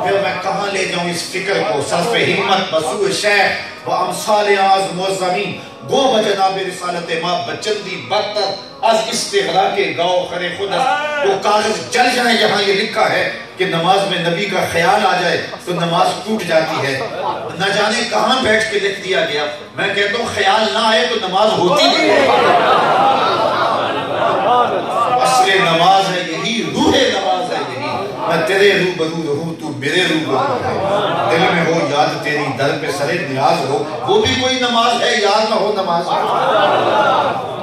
پھر میں کہاں لے جاؤں اس فکر کو، صرف ہمت بسوء شیخ و امثال آز معظمین، گو بجناب رسالت ما بچندی بدتر از استغراق گاؤ خرے خود است۔ وہ کاغذ جل جائیں جہاں یہ لکھا ہے کہ نماز میں نبی کا خیال آ جائے تو نماز ٹوٹ جاتی ہے، نہ جانے کہاں بیٹھ کے لکھ دیا گیا۔ میں کہتا ہوں خیال نہ آئے تو نماز ہوتی نہیں ہے۔ اصل نماز ہے یہی، روح نماز ہے یہی، میں تیرے روبرو رہوں تو میرے روبرو رہے، دل میں ہو یاد تیری در پہ سرے نیاز ہو، وہ بھی کوئی نماز ہے، یاد نہ ہو نماز۔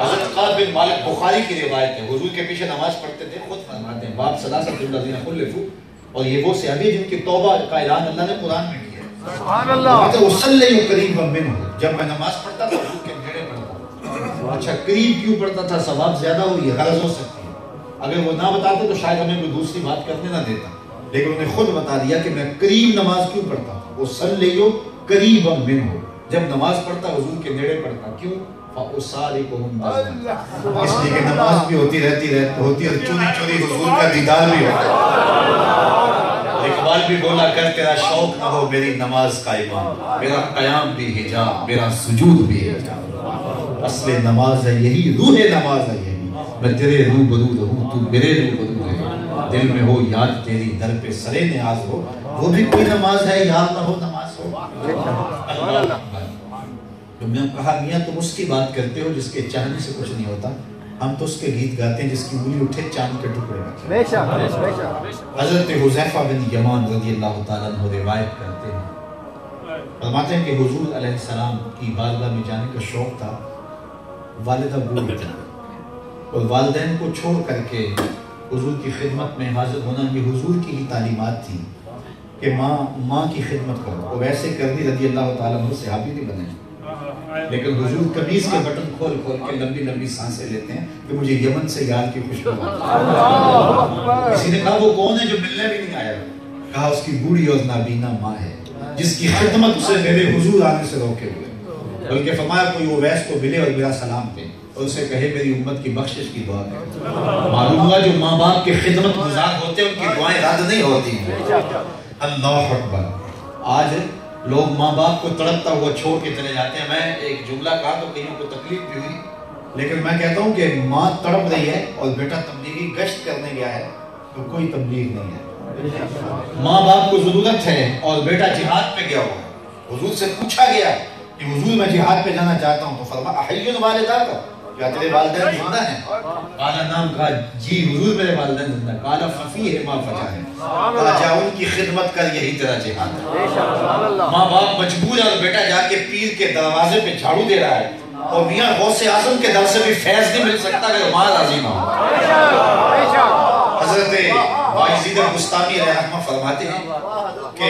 حضرت قاسم بن مالک بخاری کی روایت ہے، حضور کے پیچھے نماز پڑھتے تھے، خود فرماتے ہیں باب ثلاثۃ الذین خلفوا، اور یہ وہ صحابی جن کی توبہ کا اعلان اللہ نے قرآن میں کیا ہے۔ سبحان اللہ۔ وصلی قریبا منہ، جب میں نماز پڑھتا تھا حضور کے نیڑے پڑھتا تھا۔ اچھا قریب کیوں پڑھتا تھا؟ ثواب زیادہ ہوئی ہے، غرض ہو سکتی ہے، اگر وہ نہ بتاتے تو شاید ہمیں کوئی دوسری بات کرنے نہ دیتا، لیکن انہوں نے خود بتا دیا کہ میں قریب نماز کیوں پڑھتا تھا۔ وصلی قریبا منہ، جب نماز پڑھتا حضور کے نیڑے پڑھتا، کیوں؟ فَأُصَارِكُهُمْ نَظْمًا، اس لیے کہ نماز بھی ہوتی ہوتی اور چوری چوری حضور کا دیدار بھی ہوتا ہے۔ اقبال بھی بولا کر تیرا شوق نہ ہو میری نماز کا امام، میرا قیام بھی حجاب، میرا سجود بھی حجاب۔ اصل نماز ہے یہی، روح نماز ہے یہی، میں تیرے روبرو رہوں تو میرے روبرو رہے، دل میں ہو یاد تیری در پہ سرے نیاز ہو، وہ بھی کوئی نماز ہے، یاد نہ ہو نماز ہو۔ اللہ اکبر۔ تو میں کہا میاں تم اس کی بات کرتے ہو جس کے چاہنے سے کچھ نہیں ہوتا، ہم تو اس کے گیت گاتے ہیں جس کی انگلی اٹھے چاند کے ٹکڑے میں۔ بے شک بے شک۔ حضرت حذیفہ بن یمان رضی اللہ تعالیٰ عنہ روایت کرتے ہیں، فرماتے ہیں کہ حضور علیہ السلام کی بارگاہ میں جانے کا شوق تھا، والدہ بوڑھی تھی اور والدین کو چھوڑ کر کے حضور کی خدمت میں حاضر ہونا یہ حضور کی ہی تعلیمات تھی کہ ماں کی خدمت کرو۔ وہ ویسے کرنی رضی اللہ تعالیٰ عنہ صحابی نہیں بنے، لیکن حضور قمیص کے بٹن کھول کھول کے لمبی لمبی سانسیں لیتے ہیں کہ مجھے یمن سے یار کی خوشبو آتی ہے۔ کسی نے کہا وہ کون ہے جو ملنے بھی نہیں آیا؟ کہا اس کی بوڑھی اور نابینا ماں ہے جس کی خدمت اسے میرے حضور آنے سے روکے ہوئے، بلکہ فرمایا کوئی اویس کو ملے اور میرا سلام دے اور اسے کہے میری امت کی بخشش کی دعا کرے۔ معلوم ہوا جو ماں باپ کی خدمت گزار ہوتے ہیں ان کی دعائیں رد نہیں ہوتی ہیں۔ اللہ اکبر۔ آج لوگ ماں باپ کو تڑپتا ہوا چھوڑ کے چلے جاتے ہیں۔ میں ایک جملہ کہا تو کئیوں کو تکلیف بھی ہوئی، لیکن میں کہتا ہوں کہ ماں تڑپ رہی ہے اور بیٹا تبلیغی گشت کرنے گیا ہے تو کوئی تبلیغ نہیں ہے۔ ماں باپ کو ضرورت ہے اور بیٹا جہاد پہ گیا ہوا ہے، حضور سے پوچھا گیا کہ حضور میں جہاد پہ جانا چاہتا ہوں، تو فرمایا احی والداک، کیا تیرے والدین زندہ ہیں؟ کالا نام کہا جی حضور میرے والدین زندہ ہیں۔ کالا ففی ہے ماں فجا ہے، کہا جا ان کی خدمت کر، یہی تیرا جہاد ہے۔ ماں باپ مجبور ہے اور بیٹا جا کے پیر کے دروازے پہ جھاڑو دے رہا ہے، اور میاں غوث اعظم کے در سے بھی فیض نہیں مل سکتا کہ ماں راضی نہ ہو۔ حضرت باعزید بستامی رحمہ فرماتے ہیں کہ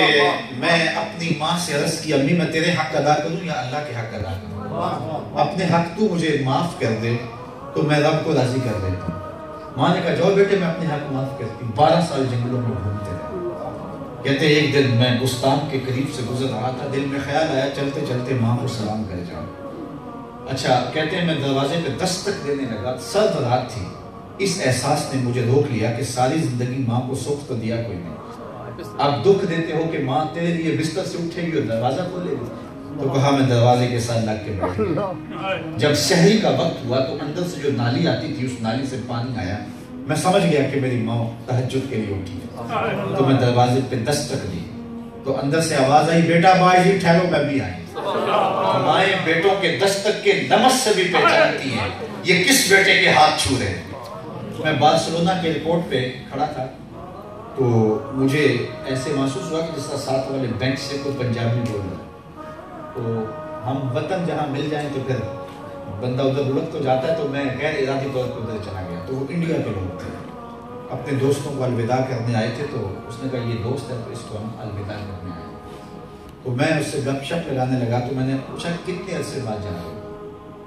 میں اپنی ماں سے عرض کی امی میں تیرے حق ادا کروں یا اللہ کے حق ادا کروں؟ اپنے حق تو مجھے معاف کر دے تو میں رب کو راضی کر دیتا ہوں۔ ماں نے کہا جاؤ بیٹے میں اپنے حق معاف کرتی ہوں۔ 12 سال جنگلوں میں گھومتے رہے۔ کہتے ایک دن میں بستان کے قریب سے گزر رہا تھا، دل میں خیال آیا چلتے چلتے ماں کو سلام کر جاؤں۔ اچھا کہتے ہیں میں دروازے پہ دستک دینے لگا، سرد رات تھی، اس احساس نے مجھے روک لیا کہ ساری زندگی ماں کو سکھ تو دیا کوئی نہیں، اب دکھ دیتے ہو کہ ماں تیرے لیے بستر سے اٹھے گی اور دروازہ کھولے گی؟ تو کہا میں دروازے کے ساتھ لگ کے بیٹھ گیا۔ جب سحری کا وقت ہوا تو اندر سے جو نالی آتی تھی اس نالی سے پانی آیا، میں سمجھ گیا کہ میری ماں تہجد کے لیے اٹھی ہے، تو میں دروازے پہ دستک دی تو اندر سے آواز آئی بیٹا باعزید ٹھہرو میں بھی آئی۔ مائیں بیٹوں کے دستک کے لمس سے بھی پہچانتی ہیں یہ کس بیٹے کے ہاتھ چھو رہے ہیں۔ میں بارسلونا کے ایئرپورٹ پہ کھڑا تھا تو مجھے ایسے محسوس ہوا کہ جس طرح ساتھ والے بینچ سے کوئی پنجابی بول رہا، تو ہم وطن جہاں مل جائیں تو پھر بندہ ادھر لڑک تو جاتا ہے، تو میں غیر ارادی طور پر ادھر چلا گیا۔ تو وہ انڈیا کے لوگ تھے، اپنے دوستوں کو الوداع کرنے آئے تھے، تو اس نے کہا یہ دوست ہے تو اس کو ہم الوداع کرنے آئے۔ تو میں اس سے گپ شپ لگانے لگا تو میں نے پوچھا کتنے عرصے بعد جا رہے ہو؟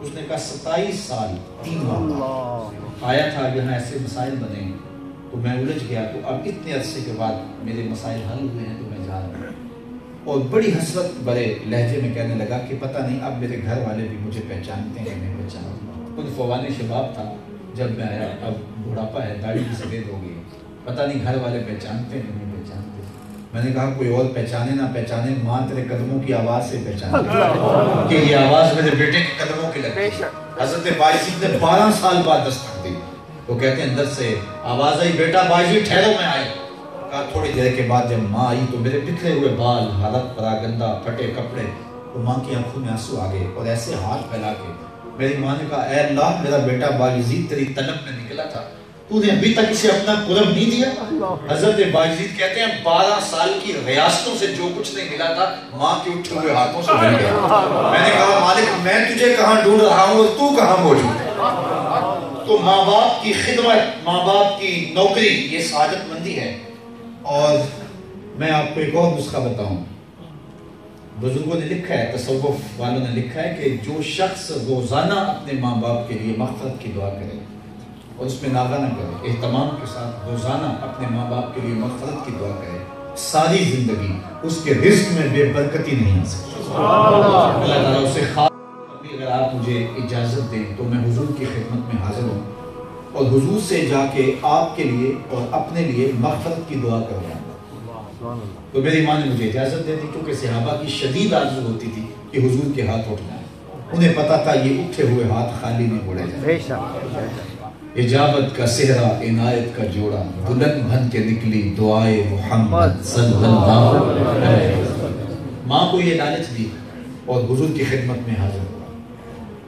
اس نے کہا 27 سال 3 ماہ آیا تھا، یہاں ایسے مسائل بنے تو میں الجھ گیا، تو اب اتنے عرصے کے بعد میرے مسائل حل ہوئے ہیں تو میں جا رہا ہوں۔ اور بڑی حسرت بڑے لہجے میں کہنے لگا کہ پتہ نہیں اب میرے گھر والے بھی مجھے پہچانتے ہیں نہیں پہچانتے۔ خود فوان شباب تھا جب میں آیا، اب بڑھاپا ہے، داڑھی بھی سفید ہو گئی، پتہ نہیں گھر والے پہچانتے ہیں نہیں پہچانتے۔ میں نے کہا کوئی اور پہچانے نہ پہچانے، ماں تیرے قدموں کی آواز سے پہچانتی کہ یہ آواز میرے بیٹے کے قدموں کی لگتی ہے۔ حضرت باعزید نے 12 سال بعد دستک دی، تو کہتے ہیں اندر سے آواز آئی بیٹا باعزید ٹھہرو میں آئی۔ کہا تھوڑی دیر کے بعد جب ماں آئی تو میرے بکھرے ہوئے بال، حالت پراگندہ، پھٹے کپڑے، تو ماں کی آنکھوں میں آنسو آ گئے اور ایسے ہاتھ پھیلا کے میری ماں نے کہا اے اللہ میرا بیٹا باعزید تیری طلب میں نکلا تھا، تو نے ابھی تک اسے اپنا قرب نہیں دیا۔ حضرت باعزید کہتے ہیں 12 سال کی ریاستوں سے جو کچھ نہیں ملا تھا ماں کے اٹھے ہوئے ہاتھوں سے مل گیا۔ میں نے کہا مالک میں تجھے کہاں ڈھونڈ رہا ہوں اور تو کہاں موجود ہے؟ تو ماں باپ کی خدمت، ماں باپ کی نوکری یہ سعادت مندی ہے۔ اور میں آپ کو ایک اور نسخہ بتاؤں، بزرگوں نے لکھا ہے، تصوف والوں نے لکھا ہے کہ جو شخص روزانہ اپنے ماں باپ کے لیے مغفرت کی دعا کرے اور اس میں ناغہ نہ کرے، اہتمام کے ساتھ روزانہ اپنے ماں باپ کے لیے مغفرت کی دعا کرے، ساری زندگی اس کے رزق میں بے برکتی نہیں آ سکتی۔ اللہ تعالیٰ اسے خاص اگر آپ مجھے اجازت دیں تو میں حضور کی خدمت میں حاضر ہوں اور حضور سے جا کے آپ کے لیے اور اپنے لیے مغفرت کی دعا کرواؤں گا۔ تو میری ماں نے مجھے اجازت دے دی کیونکہ صحابہ کی شدید آرزو ہوتی تھی کہ حضور کے ہاتھ اٹھ جائیں، انہیں پتا تھا یہ اٹھے ہوئے ہاتھ خالی نہیں موڑے جائیں۔ اجابت کا صحرا عنایت کا جوڑا، بلند بن کے نکلی دعائے محمد صلی اللہ علیہ وسلم۔ ماں کو یہ لالچ دی اور حضور کی خدمت میں حاضر ہوا۔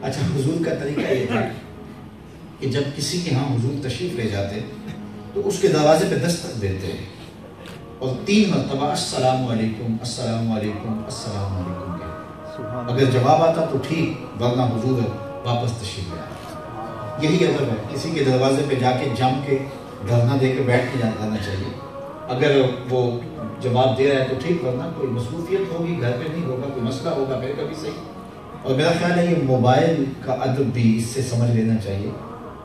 اچھا حضور کا طریقہ یہ تھا کہ جب کسی کے ہاں حضور تشریف لے جاتے تو اس کے دروازے پہ دستک دیتے اور 3 مرتبہ السلام علیکم السلام علیکم السلام علیکم کہتے۔ اگر جواب آتا تو ٹھیک، ورنہ حضور واپس تشریف لے آتے۔ یہی ادب ہے، کسی کے دروازے پہ جا کے جم کے دھرنا دے کے بیٹھ کے جانا چاہیے۔ اگر وہ جواب دے رہا ہے تو ٹھیک، ورنہ کوئی مصروفیت ہوگی، گھر پہ نہیں ہوگا، کوئی مسئلہ ہوگا پھر کبھی صحیح۔ اور میرا خیال ہے یہ موبائل کا ادب بھی اس سے سمجھ لینا چاہیے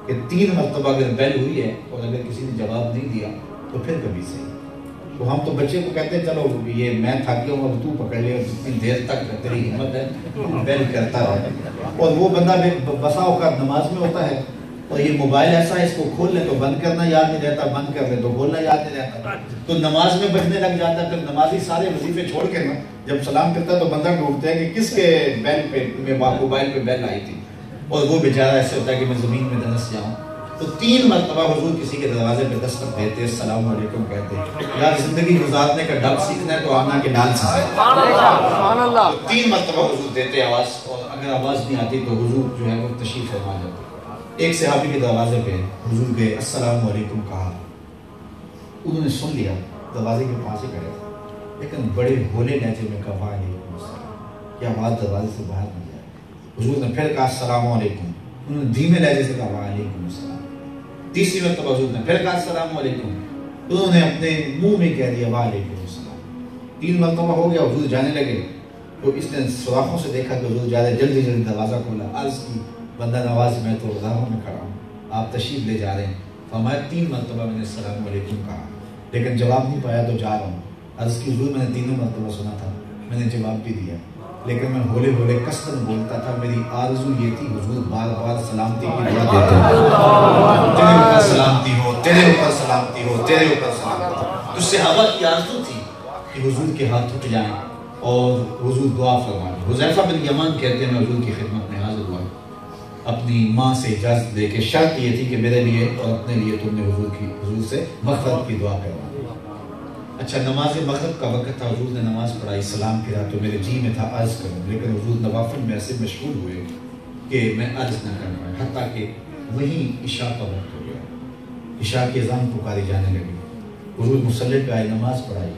کہ 3 مرتبہ اگر بیل ہوئی ہے اور اگر کسی نے جواب نہیں دیا تو پھر کبھی صحیح۔ تو ہم تو بچے کو کہتے ہیں چلو یہ میں تھک گیا ہوں اب تو پکڑ لے، اور جتنی دیر تک تیری ہمت ہے بیل کرتا رہے۔ اور وہ بندہ بسا اوقات نماز میں ہوتا ہے اور یہ موبائل ایسا ہے اس کو کھول لے تو بند کرنا یاد نہیں رہتا، بند کر لے تو کھولنا یاد نہیں رہتا، تو نماز میں بجنے لگ جاتا ہے۔ پھر نمازی سارے وظیفے چھوڑ کے نا جب سلام کرتا ہے تو بندہ ڈھونڈتا ہے کہ کس کے بیل پہ موبائل پہ بیل آئی تھی، اور وہ بیچارہ ایسے ہوتا ہے کہ میں زمین میں دنس جاؤں۔ تو 3 مرتبہ حضور کسی کے دروازے پہ دستک دیتے، السلام علیکم کہتے۔ یار زندگی گزارنے کا ڈب سیکھنا ہے تو آنا کے نال سے 3 مرتبہ حضور دیتے آواز، اور اگر آواز نہیں آتی تو حضور جو ہے وہ تشریف فرما جاتے۔ ایک صحابی کے دروازے پہ حضور گئے، السلام علیکم کہا، انہوں نے سن لیا، دروازے کے پاس ہی کھڑے تھے، لیکن بڑے بھولے لہجے میں کہا وعلیکم السلام، کیا آواز دروازے سے باہر نہیں جائے؟ حضور نے پھر کہا السلام علیکم، انہوں نے دھیمے لہجے سے کہا وعلیکم السلام، تیسری مرتبہ حضور نے پھر کہا السلام علیکم، انہوں نے اپنے منہ میں کہہ دیا وعلیکم السلام، 3 مرتبہ ہو گیا، حضور جانے لگے تو اس نے سوراخوں سے دیکھا کہ حضور جا رہے، جلدی جلدی دروازہ کھولا، عرض کی بندہ نواز میں تو راہوں میں کھڑا ہوں، آپ تشریف لے جا رہے ہیں؟ فرمایا 3 مرتبہ میں نے السلام علیکم کہا لیکن جواب نہیں پایا تو جا رہا ہوں۔ عرض کی حضور میں نے 3 مرتبہ سنا تھا، میں نے جواب بھی دیا، لیکن میں ہولے ہولے قصداً بولتا تھا، میری آرزو یہ تھی حضور بار بار سلامتی کی دعا دیتے ہیں، تیرے اوپر سلامتی ہو، تیرے اوپر سلامتی ہو، تیرے اوپر سلامتی ہو۔ تو صحابہ کی آرزو تھی کہ حضور کے ہاتھ اٹھ جائیں اور حضور دعا فرمائیں۔ حذیفہ بن یمان کہتے ہیں میں حضور کی خدمت میں حاضر ہوا، اپنی ماں سے اجازت لے کے، شرط یہ تھی کہ میرے لیے اور اپنے لیے تم نے حضور سے مغفرت کی دعا کروائی۔ اچھا نماز مغرب کا وقت تھا، حضور نے نماز پڑھائی، سلام پھرا تو میرے جی میں تھا عرض کروں، لیکن حضور نوافل میں ایسے مشغول ہوئے کہ میں عرض نہ کر پایا، حتیٰ کہ وہیں عشاء کا وقت ہو گیا، عشاء کی اذان پکاری جانے لگی، حضور مصلی پہ آئے، نماز پڑھائی،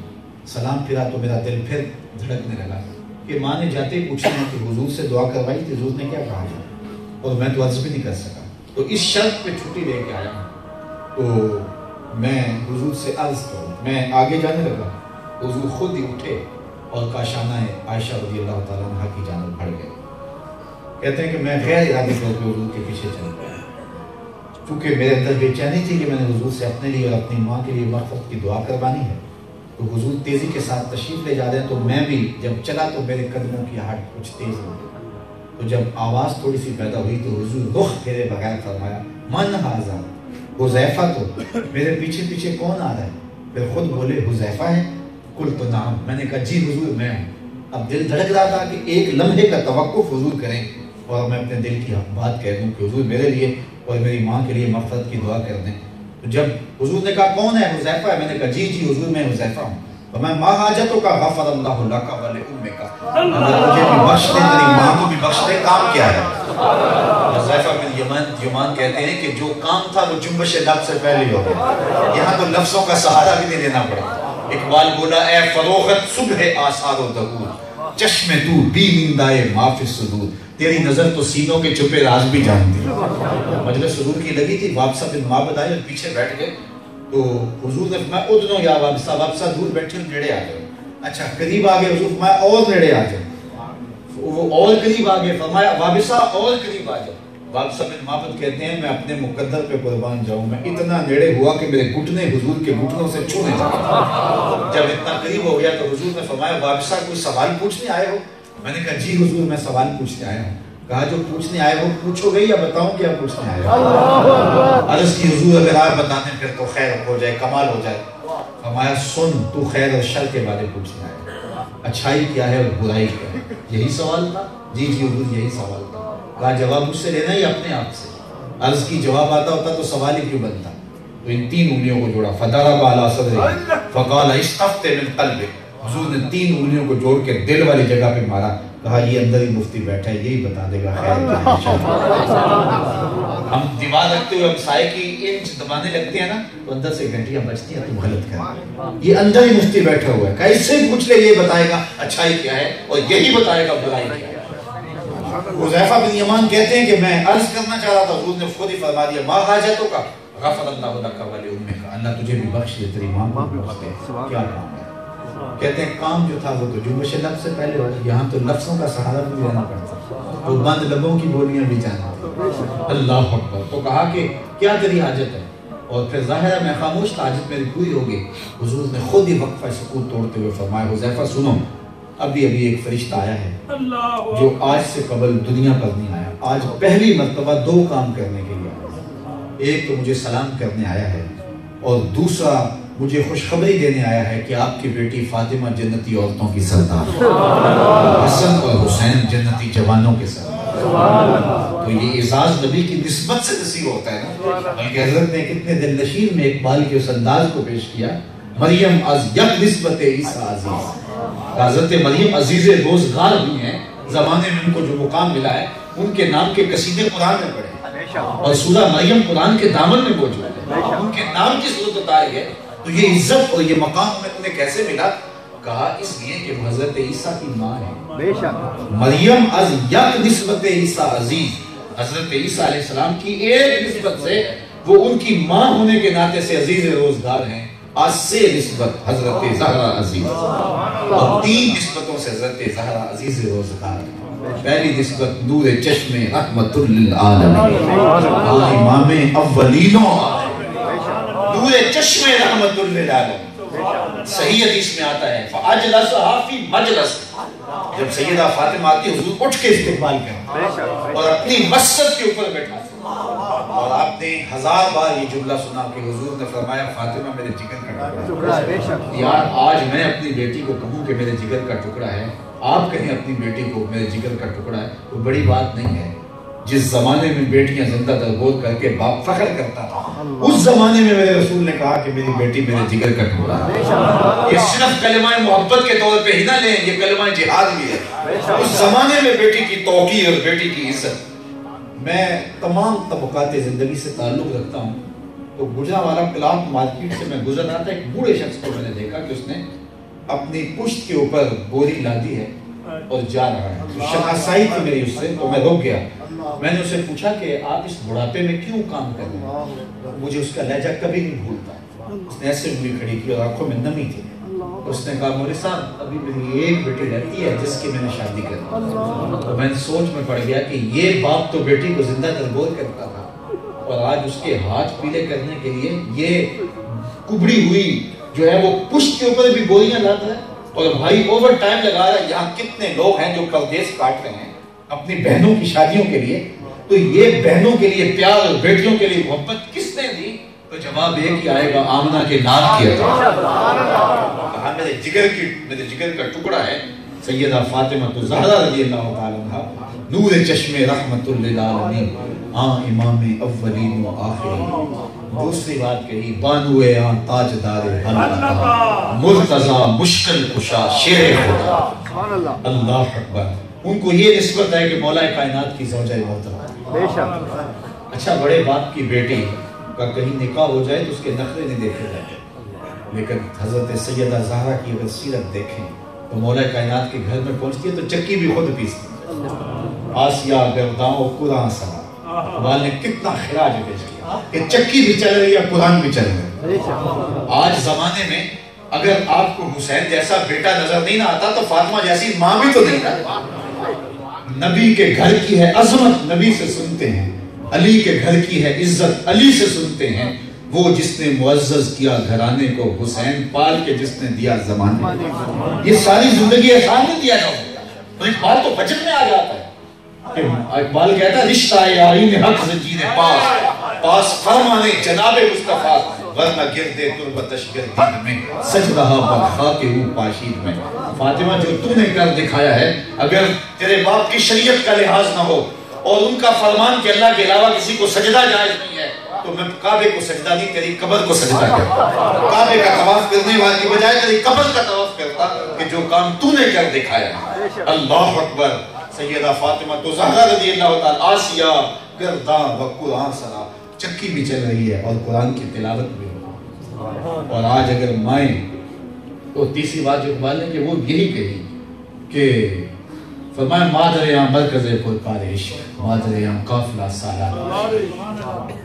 سلام پھرا تو میرا دل پھر دھڑکنے لگا کہ ماں نے جاتے ہی پوچھا کہ حضور سے دعا کروائی تھی، حضور نے کیا کہا تھا، اور میں تو عرض بھی نہیں کر سکا، تو اس شرط پہ چھٹی لے کے آیا ہوں تو میں حضور سے عرض کروں۔ میں آگے جانے لگا، حضور خود ہی اٹھے اور کاشانہ عائشہ رضی اللہ تعالیٰ عنہ کی جانب بڑھ گئے۔ کہتے ہیں کہ میں غیر ارادی طور پہ حضور کے پیچھے چل گیا، کیونکہ میرے اندر بے چینی تھی کہ میں نے حضور سے اپنے لیے اور اپنی ماں کے لیے مغفرت کی دعا کروانی ہے، تو حضور تیزی کے ساتھ تشریف لے جا رہے ہیں، تو میں بھی جب چلا تو میرے قدموں کی ہٹ کچھ تیز ہو گئی، تو جب آواز تھوڑی سی پیدا ہوئی تو حضور رخ پھیرے بغیر فرمایا من ھذا، حذیفہ تو میرے پیچھے پیچھے کون آ رہا ہے؟ پھر خود بولے حذیفہ ہے؟ قلت نعم، میں نے کہا جی حضور میں ہوں۔ اب دل دھڑک رہا تھا کہ ایک لمحے کا توقف حضور کریں اور میں اپنے دل کی بات کہہ دوں کہ حضور میرے لیے اور میری ماں کے لیے مغفرت کی دعا کر دیں۔ تو جب حضور نے کہا کون ہے؟ حذیفہ ہے۔ میں نے کہا جی جی حضور میں حذیفہ ہوں۔ تو میں ما حاجتوں کا غفر اللہ لک ولأمک، اللہ تجھے بھی بخش دے، تیری ماں کو بھی بخش دے۔ کام کیا ہے؟ حذیفہ بن یمان کہتے ہیں کہ جو کام تھا وہ جنبش لفظ سے پہلے ہو گیا، یہاں تو لفظوں کا سہارا بھی نہیں لینا پڑا۔ اقبال بولا اے فروغت صبح آثار و ظہور، چشم تو بی نندائے ما فی الصدور، تیری نظر تو سینوں کے چھپے راز بھی جانتی۔ مجلس حضور کی لگی تھی، وابسہ بن معبد آئے اور پیچھے بیٹھ گئے، تو حضور نے فرمایا ادنو یا وابسہ، وابسہ دور بیٹھے نیڑے آ گئے۔ اچھا قریب آ گئے، حضور فرمایا اور نیڑے آ جائے، وہ اور قریب آ گئے، فرمایا وابسہ اور قریب آ جائے۔ وابسہ بن معبد کہتے ہیں میں اپنے مقدر پہ قربان جاؤں، میں اتنا نیڑے ہوا کہ میرے گھٹنے حضور کے گھٹنوں سے چھونے لگے۔ جب اتنا قریب ہو گیا تو حضور نے فرمایا وابسہ کوئی سوال پوچھنے آئے ہو؟ میں نے کہا جی حضور میں سوال پوچھنے آیا ہوں۔ کہا جو پوچھنے آئے ہو پوچھو گے یا بتاؤں کیا پوچھنے آئے ہو؟ عرض کی حضور اگر آپ بتا دیں پھر تو خیر ہو جائے، کمال ہو جائے۔ فرمایا سن تو خیر اور شر کے بارے پوچھنے آئے، اچھائی کیا ہے اور برائی کیا ہے، یہی سوال تھا؟ جی جی حضور یہی سوال تھا۔ کہا جواب مجھ سے لینا یا اپنے آپ سے؟ عرض کی جواب آتا ہوتا تو سوال ہی کیوں بنتا؟ تو ان 3 انگلیوں کو جوڑا، فضرب علی صدرہ فقال استفت من قلبک، حضور نے 3 انگلیوں کو جوڑ کے دل والی جگہ پہ مارا، کہا یہ اندر ہی مفتی بیٹھا ہے، یہی بتا دے گا خیر۔ ہم دیوار رکھتے ہوئے ہم سائے کی انچ دبانے لگتے ہیں نا تو اندر سے گھنٹیاں بجتی ہیں، تم غلط کر، یہ اندر ہی مفتی بیٹھا ہوا ہے، کیسے پوچھ لے یہ بتائے گا اچھائی کیا ہے اور یہی بتائے گا برائی کیا ہے۔ حذیفہ بن یمان کہتے ہیں کہ میں عرض کرنا چاہ رہا تھا، حضور نے خود ہی فرما دیا ما حاجتوں کا غفر اللہ لک ولأمک، اللہ تجھے بھی بخش دے، تیری ماں کو بھی بخش دے۔ کیا کام ہے؟ کہتے ہیں کام جو تھا وہ تو جنبش لفظ سے پہلے ہو، یہاں تو لفظوں کا سہارا بھی لینا پڑتا، وہ بند لبوں کی بولیاں بھی جانتے۔ اللہ اکبر۔ تو کہا کہ کیا تیری حاجت ہے؟ اور پھر ظاہر ہے میں خاموش تھا، حاجت میری پوری ہو گئی۔ حضور نے خود ہی وقفہ سکوت توڑتے ہوئے فرمایا حذیفہ سنو، ابھی ایک فرشتہ آیا ہے جو آج سے قبل دنیا پر نہیں آیا، آج پہلی مرتبہ 2 کام کرنے کے لیے آیا، ایک تو مجھے سلام کرنے آیا ہے اور دوسرا مجھے خوشخبری دینے آیا ہے کہ آپ کی بیٹی فاطمہ جنتی عورتوں کی سردار، حسن اور حسین جنتی جوانوں کے سردار۔ تو یہ اعزاز نبی کی نسبت سے نصیب ہوتا ہے نا، بلکہ حضرت نے کتنے دل نشین میں اقبال کے اس انداز کو پیش کیا، مریم از یک نسبت عیسیٰ عزیز، حضرت مریم عزیز روزگار بھی ہیں، زمانے میں ان کو جو مقام ملا ہے ان کے نام کے قصیدے قرآن میں پڑھے، اور سورہ مریم قرآن کے دامن میں موجود ہے، ان کے نام کی صورت اتاری ہے. تو یہ عزت اور یہ مقام انہیں کیسے ملا؟ کہا اس لیے کہ وہ حضرت عیسیٰ کی ماں ہے. مریم از یک نسبت عیسیٰ عزیز، حضرت عیسیٰ علیہ السلام کی ایک نسبت سے وہ ان کی ماں ہونے کے ناطے سے عزیز روزگار ہیں. آج سے نسبت حضرت زہرا عزیز، اور 3 نسبتوں سے حضرت زہرا عزیز روزگار. پہلی نسبت نور چشم رحمت للعالمین، امام اولین و نور چشم رحمت للعالمین. صحیح حدیث میں آتا ہے فَأَجْلَسَهَا فِي مَجْلَسٍ، جب سیدہ فاطمہ آتی حضور اٹھ کے استقبال کریں اور اپنی مسجد کے اوپر بیٹھا. اور آپ نے 1000 بار یہ جملہ سنا کہ حضور نے فرمایا فاطمہ میرے جگر کا ٹکڑا ہے. یار آج میں اپنی بیٹی کو کہوں کہ میرے جگر کا ٹکڑا ہے، آپ کہیں اپنی بیٹی کو میرے جگر کا ٹکڑا ہے، وہ بڑی بات نہیں ہے. جس زمانے میں بیٹیاں زندہ تربوت کر کے باپ فخر کرتا تھا، اس زمانے میں میرے رسول نے کہا کہ میری بیٹی میرے جگر کا ٹکڑا ہے. یہ صرف کلمہ محبت کے طور پہ ہی نہ لیں، یہ کلمہ جہاد بھی ہے. اس زمانے میں بیٹی کی توقیر اور بیٹی کی عزت. میں تمام طبقات زندگی سے تعلق رکھتا ہوں، تو گجرانوالہ کلاک مارکیٹ سے میں گزر رہا تھا، ایک بوڑھے شخص کو میں نے دیکھا کہ اس نے اپنی پشت کے اوپر بوری لادی ہے اور جا رہا ہے. شناسائی تھی میری اس سے، تو میں رک گیا. میں نے اسے پوچھا کہ آپ اس بڑھاپے میں کیوں کام کر رہے ہیں؟ مجھے اس کا لہجہ کبھی نہیں بھولتا. اس نے ایسے انگلی کھڑی کی اور آنکھوں میں نمی تھی. اس نے کہا مولوی صاحب ابھی میری ایک بیٹی رہتی ہے جس کی میں نے شادی کر دی. تو میں سوچ میں پڑ گیا کہ یہ باپ تو بیٹی کو زندہ تربوت کرتا تھا، اور آج اس کے ہاتھ پیلے کرنے کے لیے یہ کبڑی ہوئی جو ہے وہ پشت کے اوپر بھی بوریاں لاتا ہے. اور بھائی اوور ٹائم لگا رہا ہے. یہاں کتنے لوگ ہیں جو پردیس کاٹ رہے ہیں اپنی بہنوں کی شادیوں کے لیے. تو یہ بہنوں کے لیے پیار اور بیٹیوں کے لیے محبت کس نے دی؟ تو جواب ایک ہی آئے گا، آمنہ کے نام کیا تھا. کہا میرے جگر کا ٹکڑا ہے سیدہ فاطمہ زہرا رضی اللہ تعالی عنہا، نور چشم رحمت للعالمین، امام اولین و آخرین. دوسری بات کہی بانو تاجدار حلقہ، مرتضی مشکل کشا شیر خدا. اللہ اکبر. ان کو یہ نسبت ہے کہ مولا کائنات کی زوجہ محترمہ. اچھا بڑے باپ کی بیٹی کا کہیں نکاح ہو جائے تو اس کے نخرے نہیں دیکھے جاتے، لیکن حضرت سیدہ زہرا کی اگر سیرت دیکھیں تو مولا کائنات کے گھر میں پہنچتی ہے تو چکی بھی خود پیستی. آسیہ گرداؤں قرآن سلا، وال نے کتنا خراج پیش کیا کہ چکی بھی چل رہی ہے قرآن بھی چل رہا ہے. آج زمانے میں اگر آپ کو حسین جیسا بیٹا نظر نہیں نہ آتا تو فاطمہ جیسی ماں بھی تو نہیں نا. نبی کے گھر کی ہے عظمت نبی سے سنتے ہیں، علی کے گھر کی ہے عزت علی سے سنتے ہیں. وہ جس نے معزز کیا گھرانے کو، حسین پال کے جس نے دیا زمانے. یہ ساری زندگی احسان نہیں دیا جاؤ. تو ایک بات تو بچن میں آ جاتا ہے. اقبال کہتا ہے رشتہ آئین حق زنجیر پاس فرمانے جناب مصطفیٰ، ورنہ گردے تربتش گردید میں سج رہا برخاک او پاشید میں. فاطمہ جو تو نے کر دکھایا ہے، اگر تیرے باپ کی شریعت کا لحاظ نہ ہو اور ان کا فرمان کہ اللہ کے علاوہ کسی کو سجدہ جائز نہیں ہے، تو میں کعبے کو سجدہ نہیں تیری قبر کو سجدہ کرتا. کعبے کا طواف کرنے والی بجائے تیری قبر کا طواف کرتا کہ جو کام تو نے کر دکھایا. اللہ اکبر. سیدہ فاطمہ تو زہرا رضی اللہ تعالی آسیہ گرداں و قرآن سنا. چکی بھی چل رہی ہے اور قرآن کی تلاوت بھی ہو. اور آج اگر مائیں تو تیسری بات جو اقبال نے کہ وہ یہی کہی کہ فرمایا مادر یہاں مرکز پرکار عشق، مادر یہاں قافلہ سالار.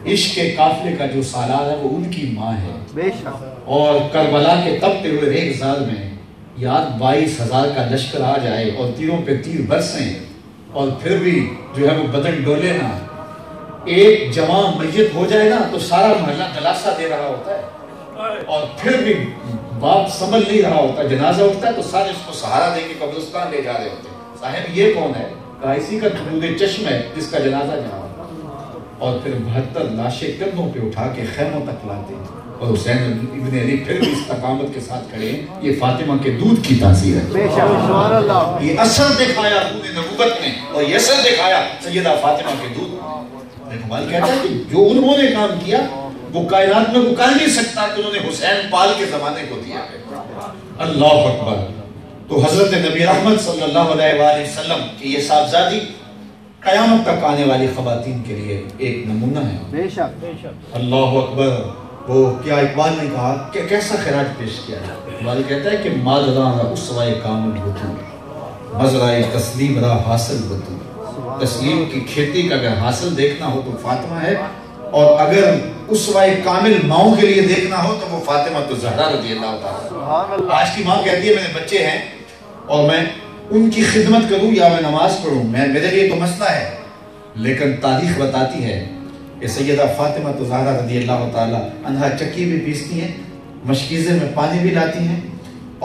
عشق کے قافلے کا جو سالار ہے وہ ان کی ماں ہے. اور کربلا کے تپتے ہوئے ریگزار میں یاد 22,000 کا لشکر آ جائے اور تیروں پہ تیر برسیں اور پھر بھی جو ہے وہ بدن ڈولے نا، ایک جوان میت ہو جائے نا تو سارا محلہ دلاسا دے رہا ہوتا ہے، اور پھر بھی باپ سنبھل نہیں رہا ہوتا. جنازہ اٹھتا ہے تو سارے اس کو سہارا دے کے قبرستان لے جا رہے ہوتے ہیں. صاحب یہ کون ہے؟ کہا اسی کا دودھ چشم ہے جس کا جنازہ جہاں. اور پھر 72 لاشیں کندھوں پہ اٹھا کے خیموں تک لاتے ہیں اور حسین ابن علی پھر بھی استقامت کے ساتھ کھڑے ہیں. یہ فاطمہ کے دودھ کی تاثیر ہے. یہ اثر دکھایا دودھ نبوت نے اور یہ اثر دکھایا سیدہ فاطمہ کے دودھ. اقبال کہتا ہے کہ جو انہوں نے کام کیا وہ کائنات میں وہ کر نہیں سکتا کہ انہوں نے حسین پال کے زمانے کو دیا ہے. اللہ اکبر. تو حضرت نبی رحمت صلی اللہ علیہ وآلہ وسلم کی یہ صاحبزادی قیامت تک آنے والی خواتین کے لیے ایک نمونہ ہے. بے شک اللہ اکبر. وہ کیا اقبال نے کہا کہ کیسا خراج پیش کیا ہے. اقبال کہتا ہے کہ مادراں را اسوائے کامل بتو مزرائے تسلیم را حاصل بتو. تسلیم کی کھیتی کا اگر حاصل دیکھنا ہو تو فاطمہ ہے، اور اگر اسوائے کامل ماؤں کے لیے دیکھنا ہو تو وہ فاطمہ تو زہرا رضی اللہ تعالیٰ. آج کی ماں کہتی ہے میرے بچے ہیں اور میں ان کی خدمت کروں یا میں نماز پڑھوں، میرے لیے تو مسئلہ ہے، لیکن تاریخ بتاتی ہے کہ سیدہ فاطمہ تو زہرا رضی اللہ تعالیٰ عنہا چکی بھی پیستی ہیں، مشکیزے میں پانی بھی لاتی ہیں،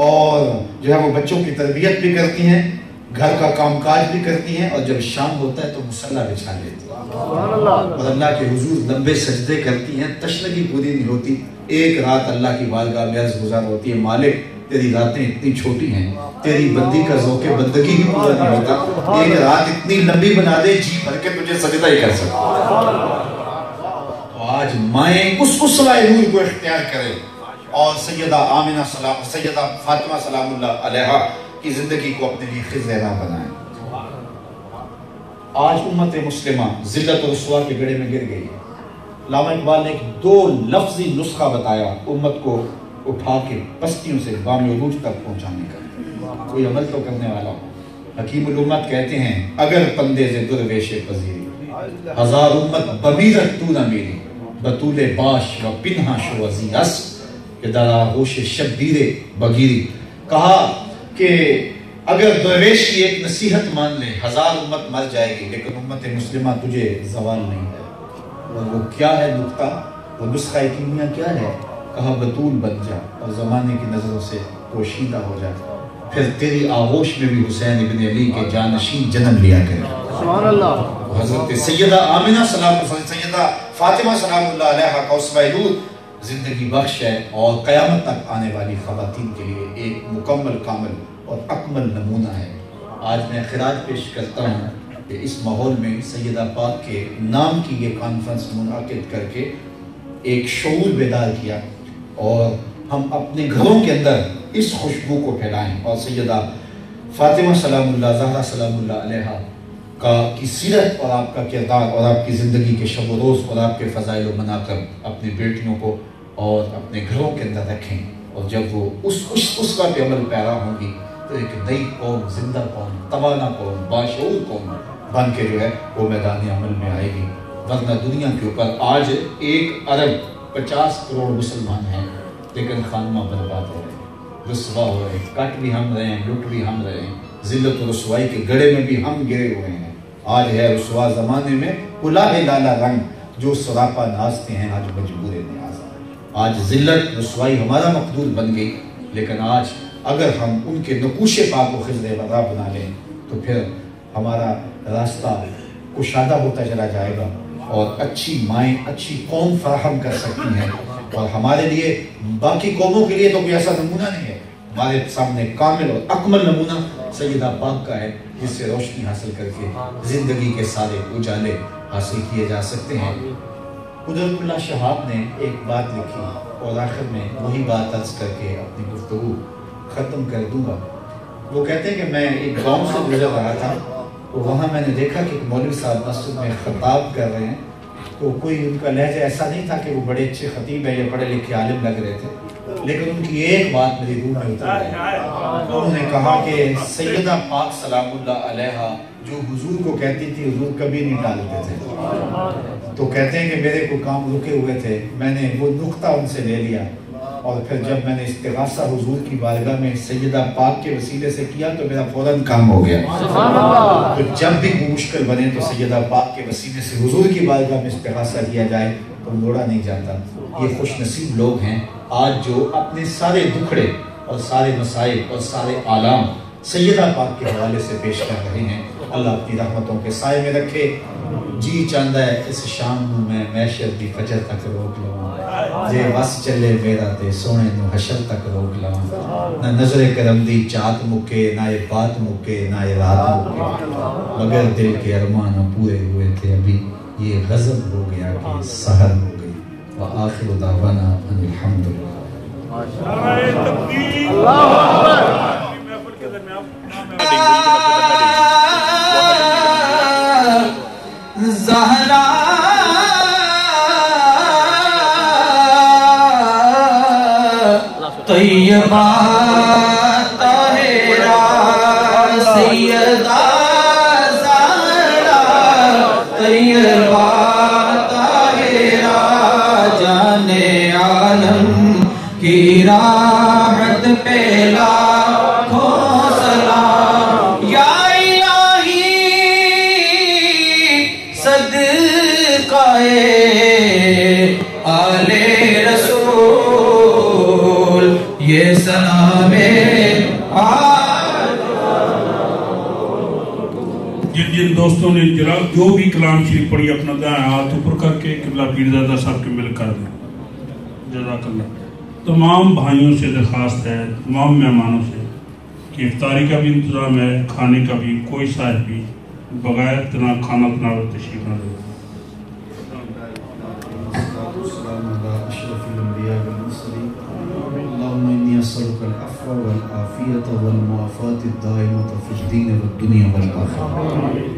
اور جو ہے وہ بچوں کی تربیت بھی کرتی ہیں، گھر کا کام کاج بھی کرتی ہیں، اور جب شام ہوتا ہے تو مصلی بچھا لیتی ہیں اور اللہ کے حضور لمبے سجدے کرتی ہیں. تشنگی پوری نہیں ہوتی. ایک رات اللہ کی بارگاہ میں عرض گزار ہوتی ہے، مالک تیری راتیں اتنی چھوٹی ہیں، تیری بندی کا ذوق بندگی ہی پورا نہیں ہوتا، ایک رات اتنی لمبی بنا دے جی بھر کے تجھے سجدہ ہی کر سکتا. تو آج مائیں اس اسوائے نور کو اختیار کرے اور سیدہ آمنہ سیدہ فاطمہ سلام اللہ علیہا کی زندگی کو اپنے لیے خزر راہ بنائیں. آج امت مسلمہ ذلت و رسوا کے گڑھے میں گر گئی ہے. علامہ اقبال نے ایک 2 لفظی نسخہ بتایا امت کو اٹھا کے پستیوں سے بام عروج تک پہنچانے کا. کوئی عمل تو کرنے والا ہو. حکیم الامت کہتے ہیں اگر پندے سے درویش پذیری ہزار امت بمیرت تو نہ میری بطول باش و پنہا شو عزیز کہ درا ہوش شبیر بگیری. کہا کہ اگر درویش کی ایک نصیحت مان لے 1000 امت مر جائے گی لیکن امت مسلمہ تجھے زوال نہیں ہے. اور وہ کیا ہے نقطہ، وہ نسخہ کیمیا کیا ہے؟ کہا بطول بن جا اور زمانے کی نظروں سے پوشیدہ ہو جا، پھر تیری آغوش میں بھی حسین ابن علی کے جانشین جنم لیا کرے. سبحان اللہ. حضرت سیدہ آمنہ سیدہ فاطمہ سلام اللہ علیہا کا اسوہ نور زندگی بخش ہے اور قیامت تک آنے والی خواتین کے لیے ایک مکمل کامل اور اکمل نمونہ ہے. آج میں خراج پیش کرتا ہوں کہ اس ماحول میں سیدہ پاک کے نام کی یہ کانفرنس منعقد کر کے ایک شعور بیدار کیا اور ہم اپنے گھروں کے اندر اس خوشبو کو پھیلائیں اور سیدہ فاطمہ سلام اللہ زہرا سلام اللہ علیہا کی سیرت اور آپ کا کردار اور آپ کی زندگی کے شب و روز اور آپ کے فضائل و مناقب اپنی بیٹیوں کو اور اپنے گھروں کے اندر رکھیں. اور جب وہ اس کا پہ عمل پیرا ہوں گی تو ایک نئی قوم، زندہ قوم، توانا قوم، باشعور قوم بن کے جو ہے وہ میدان عمل میں آئے گی. ورنہ دنیا کے اوپر آج 1 ارب 50 کروڑ مسلمان ہیں لیکن خانمہ برباد ہو رہے ہیں، رسوا ہو رہے ہیں، کٹ بھی ہم رہے ہیں، لٹ بھی ہم رہے ہیں، ذلت و رسوائی کے گڑھے میں بھی ہم گرے ہوئے ہیں. آج ہے رسوا زمانے میں کلاہ لالا رنگ جو سراپا نازتے ہیں آج مجبور نیاز. آج ذلت رسوائی ہمارا مقدور بن گئی، لیکن آج اگر ہم ان کے نقوش پاک و خضر راہ بنا لیں تو پھر ہمارا راستہ کشادہ ہوتا چلا جائے گا اور اچھی مائیں اچھی قوم فراہم کر سکتی ہیں. اور ہمارے لیے باقی قوموں کے لیے تو کوئی ایسا نمونہ نہیں ہے، ہمارے سامنے کامل اور اکمل نمونہ سیدہ پاک کا ہے جس سے روشنی حاصل کر کے زندگی کے سارے اجالے حاصل کیے جا سکتے ہیں. قدرت اللہ شہاب نے ایک بات لکھی اور آخر میں وہی بات عرض کر کے اپنی گفتگو ختم کر دوں گا. وہ کہتے ہیں کہ میں ایک گاؤں سے گزر رہا تھا تو وہاں میں نے دیکھا کہ ایک مولوی صاحب مسجد میں خطاب کر رہے ہیں تو کوئی ان کا لہجہ ایسا نہیں تھا کہ وہ بڑے اچھے خطیب ہیں یا پڑھے لکھے عالم لگ رہے تھے، لیکن ان کی ایک بات میری روح میں اتر گئی. انہوں نے کہا کہ سیدہ پاک سلام اللہ علیہا جو حضور کو کہتی تھی حضور کبھی نہیں ٹالتے تھے. تو کہتے ہیں کہ میرے کو کام رکے ہوئے تھے، میں نے وہ نقطہ ان سے لے لیا اور پھر جب میں نے استغاثہ حضور کی بارگاہ میں سیدہ پاک کے وسیلے سے کیا تو میرا فوراً کام ہو گیا. تو جب بھی کوئی مشکل بنے تو سیدہ پاک کے وسیلے سے حضور کی بارگاہ میں استغاثہ کیا جائے تو موڑا نہیں جاتا. یہ خوش نصیب لوگ ہیں آج جو اپنے سارے دکھڑے اور سارے مسائل اور سارے آلام سیدہ پاک کے حوالے سے پیش کر رہے ہیں. اللہ اپنی رحمتوں کے سائے میں رکھے. جی چاہتا ہے اس شام نو میں محشر دی فجر تک روک لواں، جے وس چلے میرا تے سونے نو حشر تک روک لواں. نہ نظر کرم دی چاہت مکے، نہ یہ بات مکے، نہ یہ رات مکے، مگر دل کے ارمان پورے ہوئے تھے ابھی یہ غضب ہو گیا کہ سحر ہو گئی. وآخر دعوانا ان الحمدللہ. اللہ اکبر. طیبہ طاہرہ سیدہ زہرا طیبہ طاہرہ جان عالم کی راحت پہ لاکھوں سلام یا الہی صدقہ آل رسول یہ سلام جن دوستوں نے جو بھی کلام شریف پڑھی اپنا دائیں ہاتھ اوپر کر کے قبلہ پیرزادہ صاحب کے مل کر دیں جزاک اللہ تمام بھائیوں سے درخواست ہے تمام مہمانوں سے کہ افطاری کا بھی انتظام ہے کھانے کا بھی کوئی صاحب بھی بغیر کھانا تناول تشریف نہ دے اللهم إني أسألك العفو والعافية والمعافاة الدائمة في الدين والدنيا والآخرة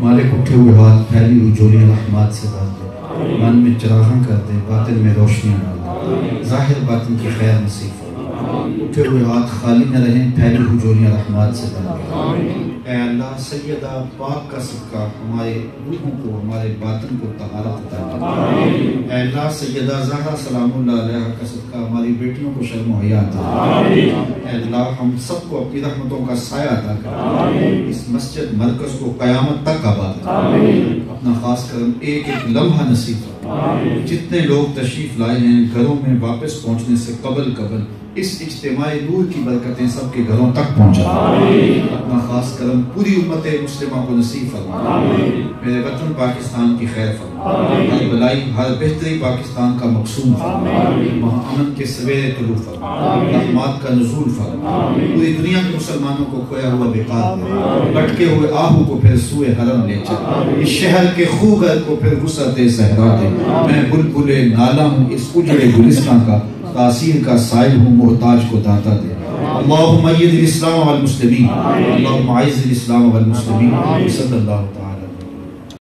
مالک اٹھے ہوئے ہاتھ پھیلی ہوئی جولیاں رحمات سے بھر دے من میں چراغاں کر دے باطن میں روشنیاں ڈال دے ظاہر باطن کی خیر نصیب فرما اٹھے ہوئے ہاتھ خالی نہ رہیں پھیلی ہوئی جولیاں رحمات سے بھر دے اے اللہ سیدہ پاک کا صدقہ ہمارے روحوں کو ہمارے باطن کو طہارت عطا فرما اے اللہ سیدہ زہرا سلام اللہ علیہ کا صدقہ ہماری بیٹیوں کو شرم و حیا عطا فرما اے اللہ ہم سب کو اپنی رحمتوں کا سایہ عطا کر اس مسجد مرکز کو قیامت تک آباد کر اپنا خاص کرم ایک ایک لمحہ نصیب فرما جتنے لوگ تشریف لائے ہیں گھروں میں واپس پہنچنے سے قبل اس اجتماعی نور کی برکتیں سب کے گھروں تک پہنچا اپنا خاص کرم پوری امت مسلمہ کو نصیب فرما میرے وطن پاکستان کی خیر فرما ہر بلائی ہر بہتری پاکستان کا مقصود فرما وہاں امن کے سویرے طلوع فرما رحمات کا نزول فرما پوری دنیا کے مسلمانوں کو کھویا ہوا بقار دے بھٹکے ہوئے آہو کو پھر سوئے حرم لے چل اس شہر کے خوگر کو پھر وسعت صحرا دے میں بلبل نالا ہوں اس اجڑے گلستان کا تاثیر کا سائل ہوں محتاج کو داتا دے اللہم اید الاسلام والمسلمین اللہم عز الاسلام والمسلمین صلی اللہ تعالی